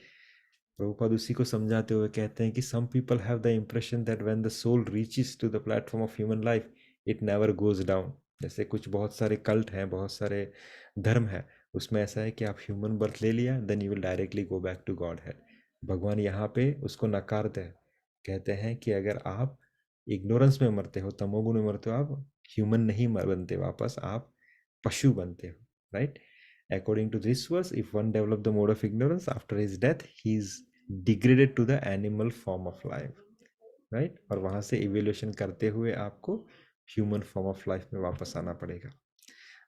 प्रभुपाद उसी को समझाते हुए कहते हैं कि some people have the impression that when the soul reaches to the platform of human life it never goes down. जैसे कुछ बहुत सारे कल्ट हैं, बहुत सारे धर्म है, उसमें ऐसा है कि आप ह्यूमन बर्थ ले लिया then you will directly go back to Godhead. भगवान यहाँ पे उसको नकारते हैं, कहते हैं कि अगर आप इग्नोरेंस में मरते हो, तमोगुण में मरते हो, आप ह्यूमन नहीं बनते वापस, आप पशु बनते हो। Right. According to this verse, if one develop the mode of ignorance after his death, he is degraded to the animal form of life. Right? और वहां से evaluation करते हुए आपको human form of life में वापस आना पड़ेगा।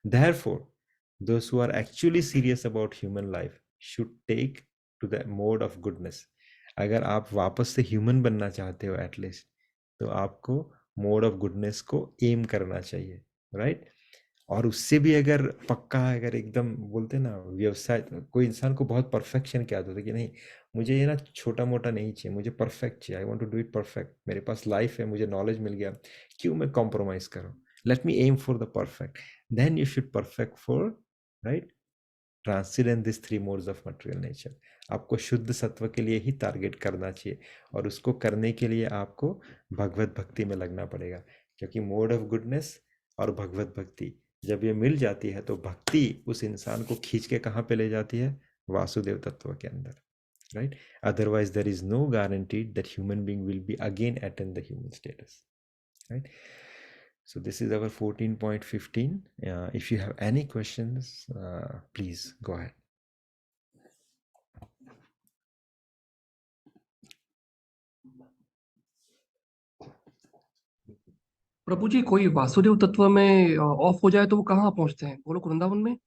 Therefore, those who are actually serious about human life should take to the mode of goodness. अगर आप वापस से human बनना चाहते हो एटलीस्ट, तो आपको mode of goodness को aim करना चाहिए। राइट। और उससे भी अगर पक्का, अगर एकदम बोलते ना व्यवसाय, कोई इंसान को बहुत परफेक्शन की आदत है कि नहीं मुझे ये ना छोटा मोटा नहीं चाहिए, मुझे परफेक्ट चाहिए, I want to do it perfect, मेरे पास लाइफ है, मुझे नॉलेज मिल गया, क्यों मैं कॉम्प्रोमाइज करूं, let me aim for the perfect. Then you should perfect for, right, transcend this 3 modes of material nature. आपको शुद्ध सत्व के लिए ही टारगेट करना चाहिए, और उसको करने के लिए आपको भगवत भक्ति में लगना पड़ेगा। क्योंकि मोड ऑफ गुडनेस और भगवत भक्ति जब ये मिल जाती है तो भक्ति उस इंसान को खींच के कहाँ पे ले जाती है, वासुदेव तत्व के अंदर। Right. Otherwise there is no guarantee that human being will be again attain the human status. Right. So this is our 14.15. If you have any questions, please go ahead. प्रभु जी, कोई वासुदेव तत्व में ऑफ हो जाए तो वो कहाँ पहुंचते हैं? वो लोग वृंदावन में?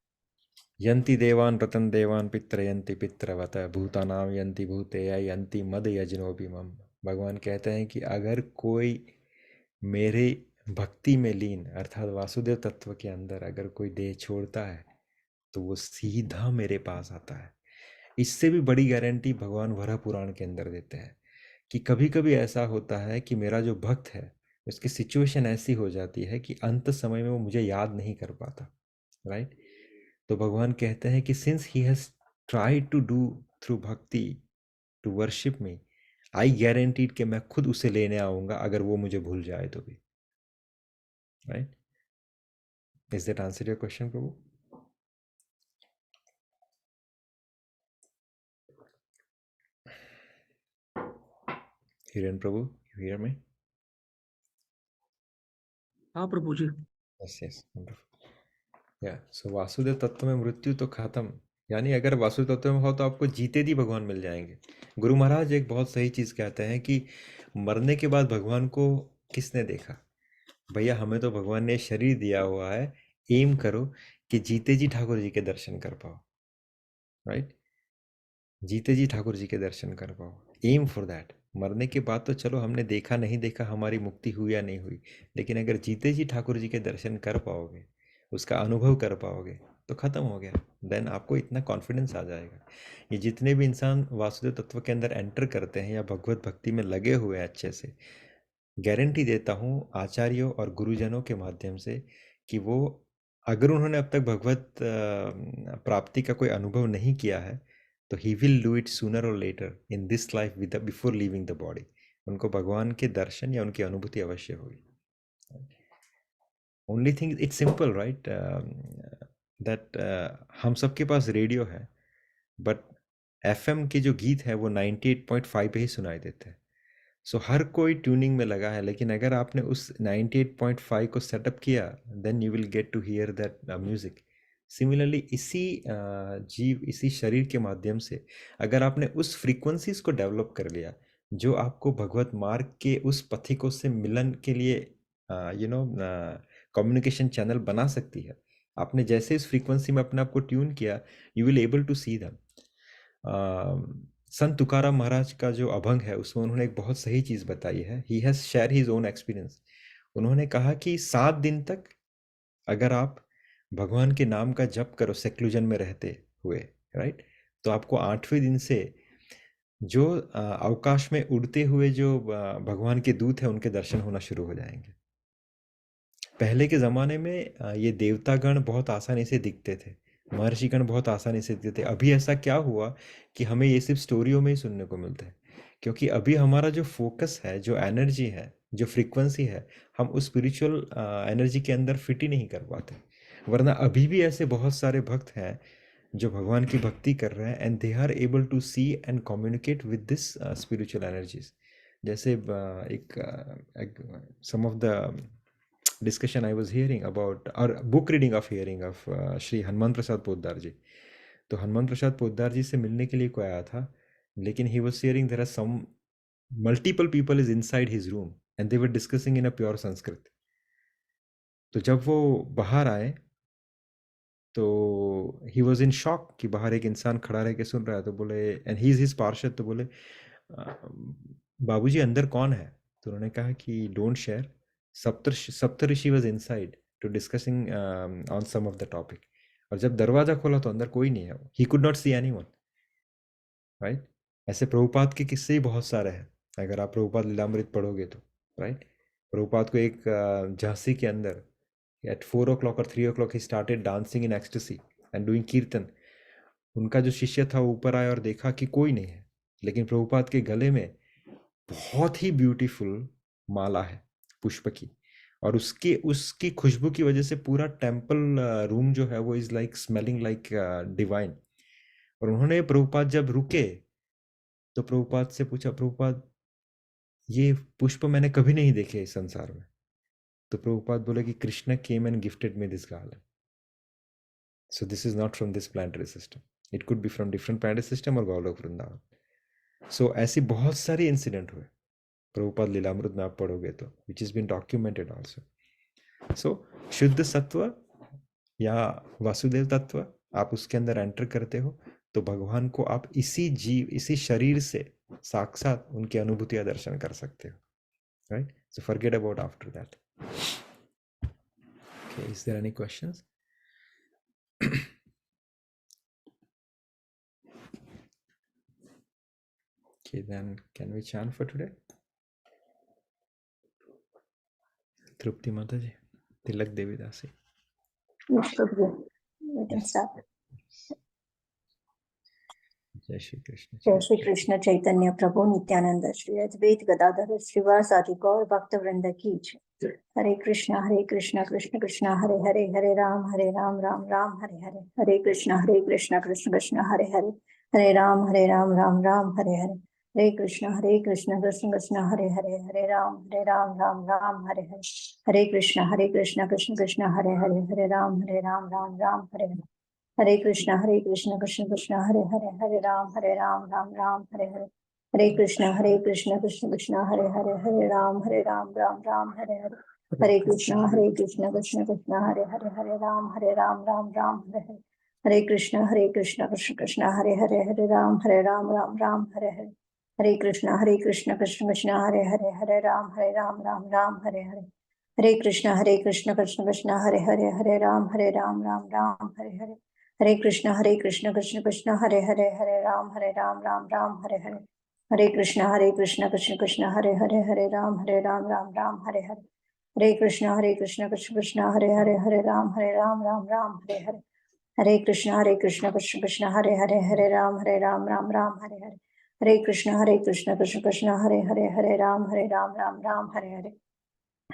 यन्ति देवान रतन देवान पित्रयन्ति पित्रवत भूतानाम यन्ति भूतेया यन्ति मद यजनोपि मम। भगवान कहते हैं कि अगर कोई मेरे भक्ति में लीन अर्थात वासुदेव तत्व के अंदर अगर कोई देह छोड़ता है तो वो सीधा मेरे पास आता है। इससे भी बड़ी गारंटी भगवान वराह पुराण के अंदर देते हैं कि कभी कभी ऐसा होता है कि मेरा जो भक्त है उसकी सिचुएशन ऐसी हो जाती है कि अंत समय में वो मुझे याद नहीं कर पाता। राइट। तो भगवान कहते हैं कि since he has tried to do through bhakti to worship me, I guaranteed कि मैं खुद उसे लेने आऊंगा अगर वो मुझे भूल जाए तो भी। Right. Is that answer your question Prabhu? Hiren Prabhu, you hear me? हाँ प्रभु जी। Yes yes, wonderful. या सो वासुदेव तत्व में मृत्यु तो खत्म, यानी अगर वासुदेव तत्व में हो तो आपको जीते जी भगवान मिल जाएंगे। गुरु महाराज एक बहुत सही चीज कहते हैं कि मरने के बाद भगवान को किसने देखा? भैया हमें तो भगवान ने शरीर दिया हुआ है, एम करो कि जीते जी ठाकुर जी के दर्शन कर पाओ, राइट? जीते जी ठाकुर जी के दर्शन कर पाओ, एम फॉर दैट। मरने के बाद तो चलो हमने देखा नहीं देखा, हमारी मुक्ति हुई या नहीं हुई, लेकिन अगर जीते जी ठाकुर जी के दर्शन कर पाओगे, उसका अनुभव कर पाओगे, तो खत्म हो गया। देन आपको इतना कॉन्फिडेंस आ जाएगा। ये जितने भी इंसान वासुदेव तत्व के अंदर एंटर करते हैं या भगवत भक्ति में लगे हुए हैं अच्छे से, गारंटी देता हूँ आचार्यों और गुरुजनों के माध्यम से कि वो, अगर उन्होंने अब तक भगवत प्राप्ति का कोई अनुभव नहीं किया है, तो he will do it sooner और later in this life with before leaving the body. उनको भगवान के दर्शन या उनकी अनुभूति अवश्य होगी। Only thing it's simple, right, that हम सबके पास रेडियो है, बट एफएम के जो गीत है वो 98.5 पे ही सुनाई देते हैं। सो हर कोई ट्यूनिंग में लगा है, लेकिन अगर आपने उस 98.5 को सेटअप किया, then you will get to hear that music. Similarly इसी शरीर के माध्यम से अगर आपने उस फ्रीक्वेंसीज को डेवलप कर लिया जो आपको भगवत मार्ग के उस पथिकों से मिलन के लिए कम्युनिकेशन चैनल बना सकती है, आपने जैसे इस फ्रीक्वेंसी में अपने आप को ट्यून किया, you will able to see them. Sant Tukaram महाराज का जो अभंग है उसमें उन्होंने एक बहुत सही चीज बताई है। He has share his own experience. उन्होंने कहा कि 7 दिन तक अगर आप भगवान के नाम का जप करो सेक्लूजन में रहते हुए, राइट, तो आपको 8वें दिन से जो अवकाश में उड़ते हुए जो भगवान के दूत हैं उनके दर्शन होना शुरू हो जाएंगे। पहले के ज़माने में ये देवतागण बहुत आसानी से दिखते थे, महर्षिगण बहुत आसानी से दिखते थे। अभी ऐसा क्या हुआ कि हमें ये सिर्फ स्टोरियों में ही सुनने को मिलता है, क्योंकि अभी हमारा जो फोकस है, जो एनर्जी है, जो फ्रीक्वेंसी है, हम उस स्पिरिचुअल एनर्जी के अंदर फिट ही नहीं कर पाते। वरना अभी भी ऐसे बहुत सारे भक्त हैं जो भगवान की भक्ति कर रहे हैं and they are able to see and communicate with this spiritual energies. जैसे some of the discussion I was hearing about, or book reading of hearing of Shri Hanuman Prasad Poddar ji. तो हनुमान प्रसाद पोद्दार जी से मिलने के लिए कोई आया था, लेकिन he was sharing there are some multiple people is inside his room and they were discussing in a pure Sanskrit। तो जब वो बाहर आए तो he was in shock कि बाहर एक इंसान खड़ा रह के सुन रहा है। तो बोले, and he is his पार्षद, तो बोले बाबूजी अंदर कौन है? तो उन्होंने कहा कि don't share, Saptarishi was inside to discussing on some of the topic. और जब दरवाजा खोला तो अंदर कोई नहीं है, he could not see anyone, right. ऐसे प्रभुपाद के किस्से ही बहुत सारे हैं, अगर आप प्रभुपाद लीलामृत पढ़ोगे तो, राइट। प्रभुपाद को एक झांसी के अंदर एट 4 o'clock और 3 o'clock he started dancing in ecstasy and doing कीर्तन। उनका जो शिष्य था वो ऊपर आया और देखा कि कोई नहीं है, लेकिन प्रभुपाद के गले में बहुत ही ब्यूटीफुल माला है पुष्प की, और उसकी खुशबू की वजह से पूरा टेम्पल रूम जो है वो is like smelling like divine. और उन्होंने प्रभुपाद जब रुके तो प्रभुपाद से पूछा, प्रभुपाद ये पुष्प मैंने कभी नहीं देखे इस संसार में। तो प्रभुपाद बोले कि Krishna came and gifted me this garland, so this is not from this planetary system, it could be from different planetary system और गॉड ऑफ वृंदावन। सो ऐसी बहुत सारी इंसिडेंट हुए प्रभुपाद लीलामृत में आप पढ़ोगे तो, which is been documented also. So शुद्ध सत्व या वासुदेव तत्व आप उसके अंदर एंटर करते हो तो भगवान को आप इसी शरीर से साक्षात उनकी अनुभूति या दर्शन कर सकते हो, right. So forget about after that. Okay, is there any questions? Okay, then can we chant for today? Trupti Mataji, Tilak Devidasi. Yes, Prabhu. We can start. Jai Shri Krishna. जय श्री कृष्ण चैतन्य प्रभु नित्यानंद श्री अद्वैत गदाधर श्रीवासादि गौर भक्त वृंद की जय। हरे कृष्णा कृष्ण कृष्ण हरे हरे, हरे राम राम राम हरे हरे, हरे कृष्ण कृष्ण कृष्ण हरे हरे, हरे राम राम राम हरे हरे, हरे कृष्ण कृष्ण कृष्ण हरे हरे, हरे राम राम राम हरे हरे, हरे कृष्ण कृष्ण कृष्ण हरे हरे, हरे राम राम राम हरे हरे, हरे कृष्ण कृष्ण कृष्ण हरे हरे, हरे राम राम हरे हरे, हरे कृष्ण कृष्ण कृष्ण हरे हरे, हरे राम राम हरे हरे, हरे कृष्ण कृष्ण कृष्ण हरे हरे, हरे राम राम हरे हरे, हरे कृष्ण कृष्ण कृष्ण हरे हरे, हरे राम राम हरे हरे, हरे कृष्ण कृष्ण कृष्ण हरे हरे, हरे राम राम हरे हरे, हरे कृष्ण कृष्ण कृष्ण हरे हरे, हरे राम राम हरे हरे, हरे कृष्ण कृष्ण कृष्ण हरे हरे, हरे राम राम हरे हरे, हरे कृष्ण कृष्ण कृष्ण हरे हरे, हरे राम राम हरे हरे, हरे कृष्ण कृष्ण कृष्ण हरे हरे, हरे राम राम हरे हरे, हरे कृष्ण कृष्ण कृष्ण हरे हरे, हरे राम राम हरे हरे, हरे कृष्ण कृष्ण कृष्ण हरे हरे, हरे राम राम हरे हरे, हरे कृष्ण कृष्ण कृष्ण हरे हरे, हरे राम राम हरे हरे,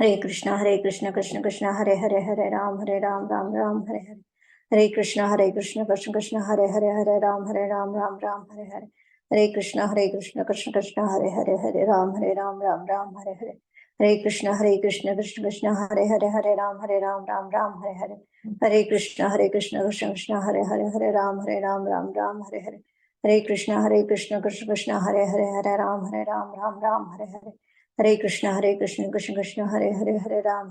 हरे कृष्ण कृष्ण कृष्ण हरे हरे, हरे राम राम हरे हरे, हरे कृष्ण कृष्ण कृष्ण हरे हरे, हरे राम राम हरे हरे, हरे कृष्ण कृष्ण कृष्ण हरे हरे, हरे राम राम हरे हरे, हरे कृष्ण कृष्ण कृष्ण हरे हरे, हरे राम राम हरे हरे, हरे कृष्ण कृष्ण कृष्ण हरे हरे, हरे राम राम हरे हरे, हरे कृष्ण कृष्ण कृष्ण हरे हरे, हरे राम राम हरे हरे, हरे कृष्ण कृष्ण कृष्ण हरे हरे, हरे राम राम हरे हरे, हरे कृष्ण कृष्ण कृष्ण हरे हरे, हरे राम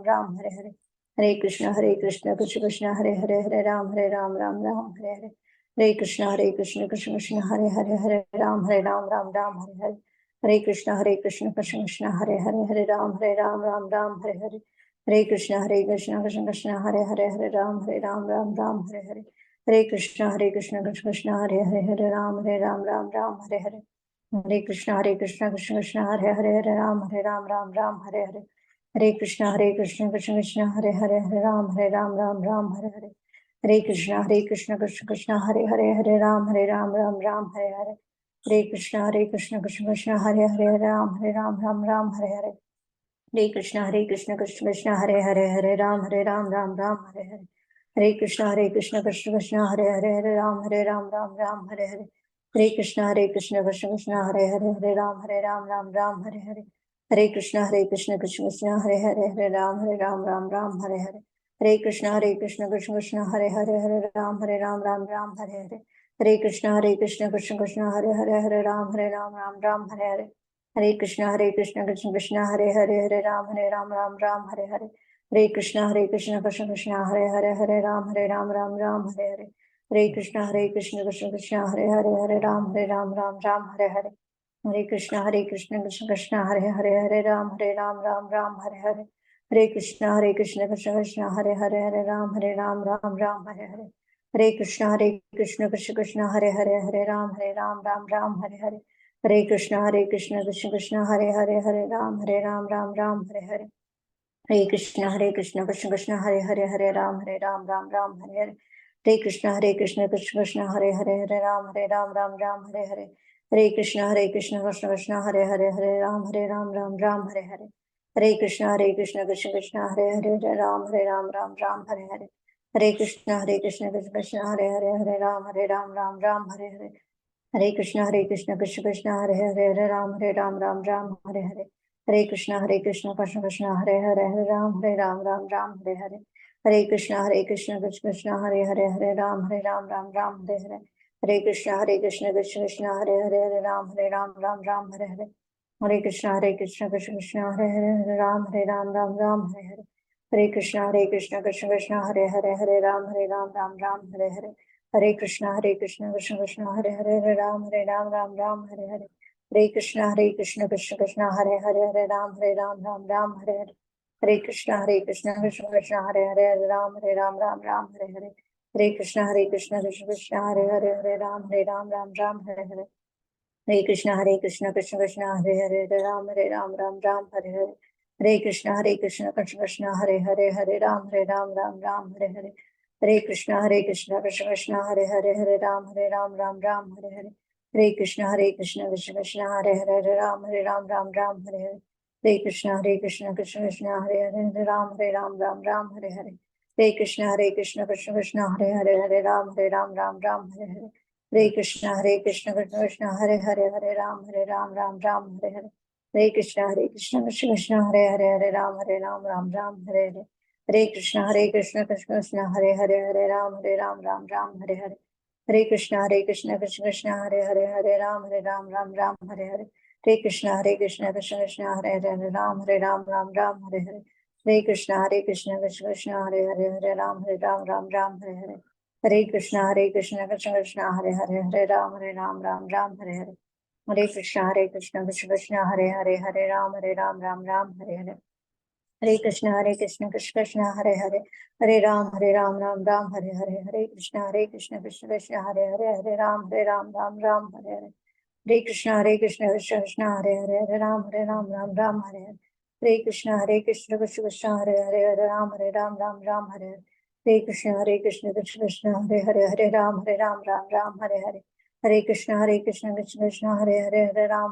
राम हरे हरे, हरे कृष्ण कृष्ण कृष्ण हरे हरे, हरे राम राम हरे हरे, हरे कृष्ण कृष्ण कृष्ण हरे हरे, हरे राम राम हरे हरे, हरे कृष्ण कृष्ण कृष्ण हरे हरे, हरे राम राम हरे हरे, हरे कृष्ण कृष्ण कृष्ण हरे हरे, हरे राम राम हरे हरे, हरे कृष्ण कृष्ण कृष्ण हरे हरे, हरे राम राम हरे हरे, हरे कृष्ण कृष्ण कृष्ण हरे हरे, हरे राम राम हरे हरे, हरे कृष्ण कृष्ण कृष्ण हरे हरे, हरे राम राम हरे हरे, हरे कृष्ण कृष्ण कृष्ण हरे हरे, हरे राम राम हरे हरे, हरे कृष्ण कृष्ण कृष्ण हरे हरे, हरे राम हरे हरे, हरे कृष्ण कृष्ण कृष्ण हरे हरे, हरे राम हरे हरे, हरे कृष्ण कृष्ण कृष्ण हरे हरे, हरे राम हरे हरे, हरे कृष्ण कृष्ण कृष्ण हरे हरे, हरे राम हरे हरे, हरे कृष्ण कृष्ण कृष्ण हरे हरे, हरे राम हरे हरे, हरे कृष्ण कृष्ण कृष्ण हरे हरे, हरे राम हरे हरे, हरे कृष्ण कृष्ण कृष्ण हरे हरे, हरे राम हरे हरे, हरे कृष्ण कृष्ण कृष्ण हरे हरे, हरे राम हरे हरे, हरे कृष्ण कृष्ण कृष्ण हरे हरे, हरे राम हरे हरे, हरे कृष्ण कृष्ण कृष्ण हरे हरे, हरे राम हरे हरे, हरे कृष्ण कृष्ण कृष्ण हरे हरे, हरे राम हरे हरे, हरे कृष्ण कृष्ण कृष्ण हरे हरे, हरे राम हरे हरे, हरे कृष्ण कृष्ण कृष्ण हरे हरे, हरे राम हरे हरे, हरे कृष्ण कृष्ण कृष्ण हरे हरे, हरे राम हरे हरे, हरे कृष्ण कृष्ण कृष्ण हरे हरे, हरे राम हरे हरे, हरे कृष्ण कृष्ण कृष्ण हरे हरे, हरे राम हरे हरे, हरे कृष्ण कृष्ण कृष्ण हरे हरे, हरे राम हरे हरे, हरे कृष्ण कृष्ण कृष्ण हरे हरे, हरे राम हरे हरे, हरे कृष्ण कृष्ण कृष्ण हरे हरे, हरे राम हरे हरे, हरे कृष्ण कृष्ण कृष्ण हरे हरे, हरे राम हरे हरे, हरे कृष्ण कृष्ण कृष्ण हरे हरे, हरे राम हरे हरे, हरे कृष्ण कृष्ण कृष्ण हरे हरे, हरे राम हरे हरे, हरे कृष्ण कृष्ण कृष्ण हरे हरे, हरे राम हरे हरे, हरे कृष्ण कृष्ण कृष्ण हरे हरे, हरे राम हरे हरे, हरे कृष्ण कृष्ण कृष्ण हरे हरे, हरे राम हरे हरे, हरे कृष्ण कृष्ण कृष्ण हरे हरे, हरे राम हरे हरे, हरे कृष्ण कृष्ण कृष्ण हरे हरे, हरे राम हरे हरे, हरे कृष्ण कृष्ण कृष्ण हरे हरे, हरे राम हरे हरे, हरे कृष्ण कृष्ण कृष्ण हरे हरे, हरे राम हरे हरे, हरे कृष्ण कृष्ण कृष्ण हरे हरे, हरे राम हरे हरे, हरे कृष्ण कृष्ण कृष्ण हरे हरे, हरे राम हरे हरे, हरे कृष्ण कृष्ण कृष्ण हरे हरे, हरे राम हरे हरे, हरे कृष्ण कृष्ण कृष्ण हरे हरे, हरे राम हरे हरे, हरे कृष्णा कृष्ण कृष्ण हरे हरे हरे राम राम राम हरे हरे हरे कृष्ण कृष्ण कृष्ण हरे हरे राम राम राम हरे हरे हरे कृष्ण कृष्ण कृष्ण हरे हरे राम राम हरे हरे हरे कृष्ण कृष्ण कृष्ण हरे हरे राम राम हरे हरे हरे कृष्ण कृष्ण कृष्ण हरे हरे राम राम हरे हरे हरे कृष्ण कृष्ण कृष्ण हरे हरे राम राम हरे हरे हरे कृष्ण कृष्ण कृष्ण हरे हरे राम राम हरे हरे हरे कृष्ण कृष्ण कृष्ण हरे हरे राम राम हरे हरे हरे कृष्ण कृष्ण कृष्ण हरे हरे राम राम हरे हरे हरे कृष्ण कृष्ण कृष्ण हरे हरे राम राम हरे हरे हरे कृष्ण कृष्ण कृष्ण हरे राम राम हरे हरे हरे कृष्ण कृष्ण कृष्ण हरे राम राम हरे हरे हरे कृष्ण कृष्ण कृष्ण हरे राम राम हरे हरे हरे कृष्ण कृष्ण कृष्ण हरे राम राम हरे हरे हरे कृष्ण कृष्ण कृष्ण हरे राम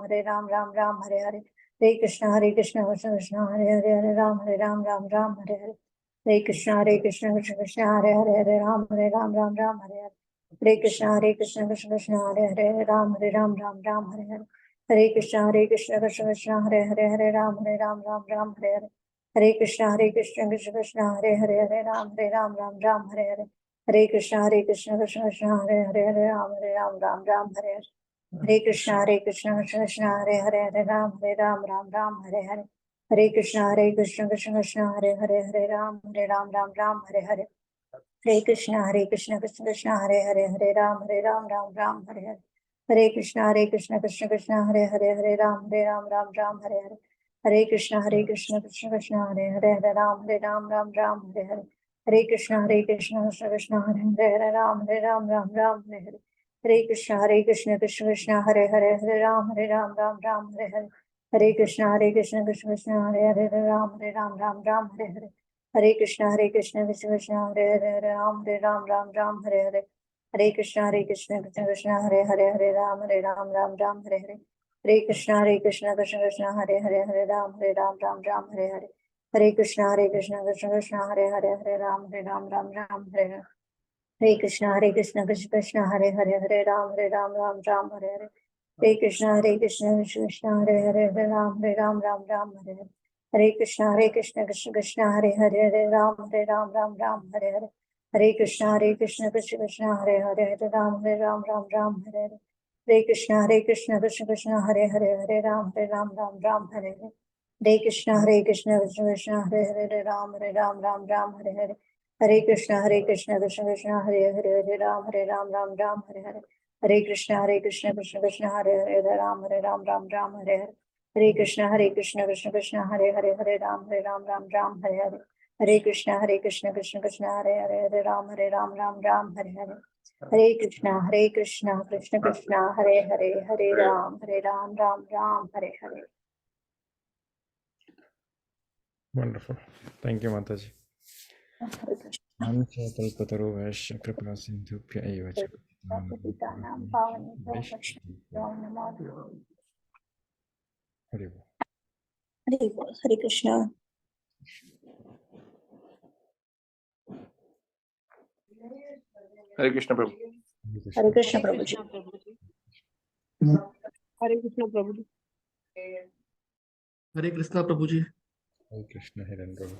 राम हरे हरे हरे कृष्ण कृष्ण कृष्ण हरे राम राम हरे हरे हरे कृष्ण कृष्ण कृष्ण हरे राम राम हरे हरे हरे कृष्ण कृष्ण कृष्ण हरे राम राम हरे हरे हरे कृष्ण कृष्ण कृष्ण हरे राम राम हरे हरे हरे कृष्ण कृष्ण कृष्ण हरे राम राम हरे हरे हरे कृष्ण कृष्ण कृष्ण हरे राम राम हरे हरे हरे कृष्ण कृष्ण कृष्ण हरे राम राम हरे हरे हरे कृष्ण कृष्ण कृष्ण हरे राम राम हरे हरे हरे कृष्ण कृष्ण कृष्ण हरे राम राम हरे हरे हरे कृष्ण कृष्ण कृष्ण हरे राम राम हरे हरे हरे कृष्ण कृष्ण कृष्ण हरे राम राम हरे हरे हरे कृष्ण कृष्ण कृष्ण हरे राम राम हरे हरे हरे कृष्ण कृष्ण कृष्ण हरे राम राम हरे हरे हरे कृष्ण कृष्ण कृष्ण हरे राम राम हरे हरे हरे कृष्ण कृष्ण कृष्ण हरे राम राम हरे हरे हरे कृष्ण कृष्ण कृष्ण हरे राम राम हरे हरे हरे कृष्ण कृष्ण कृष्ण हरे राम राम हरे हरे हरे कृष्ण कृष्ण कृष्ण हरे राम राम हरे हरे हरे कृष्ण कृष्ण कृष्ण हरे राम राम हरे हरे हरे कृष्ण कृष्ण कृष्ण हरे राम राम हरे हरे हरे कृष्ण कृष्ण कृष्ण हरे राम राम हरे हरे हरे कृष्ण कृष्ण कृष्ण हरे राम राम हरे हरे हरे कृष्ण कृष्ण कृष्ण हरे राम राम हरे हरे हरे कृष्ण कृष्ण कृष्ण हरे राम राम हरे हरे हरे कृष्ण कृष्ण कृष्ण हरे राम राम हरे हरे हरे कृष्ण कृष्ण कृष्ण हरे राम राम हरे हरे हरे कृष्ण कृष्ण कृष्ण हरे राम राम हरे हरे हरे कृष्ण कृष्ण कृष्ण हरे Ram Ram Hare Hare Wonderful. Thank you, Mataji. Hare Krishna Namkathalpatarovasya कृपा सिन्धुभ्य एव च पतितानां पावनेभ्यो वैष्णवेभ्यो नमो नमः हरि बोल। हरे बोल हरे कृष्ण हरे कृष्ण प्रभु। हरे कृष्ण हरे प्रभु जी कृष्णा प्रभु जी। हरे कृष्णा प्रभु जी। हरे कृष्णा प्रभु जी। Hare Krishna, Hiren Prabhu.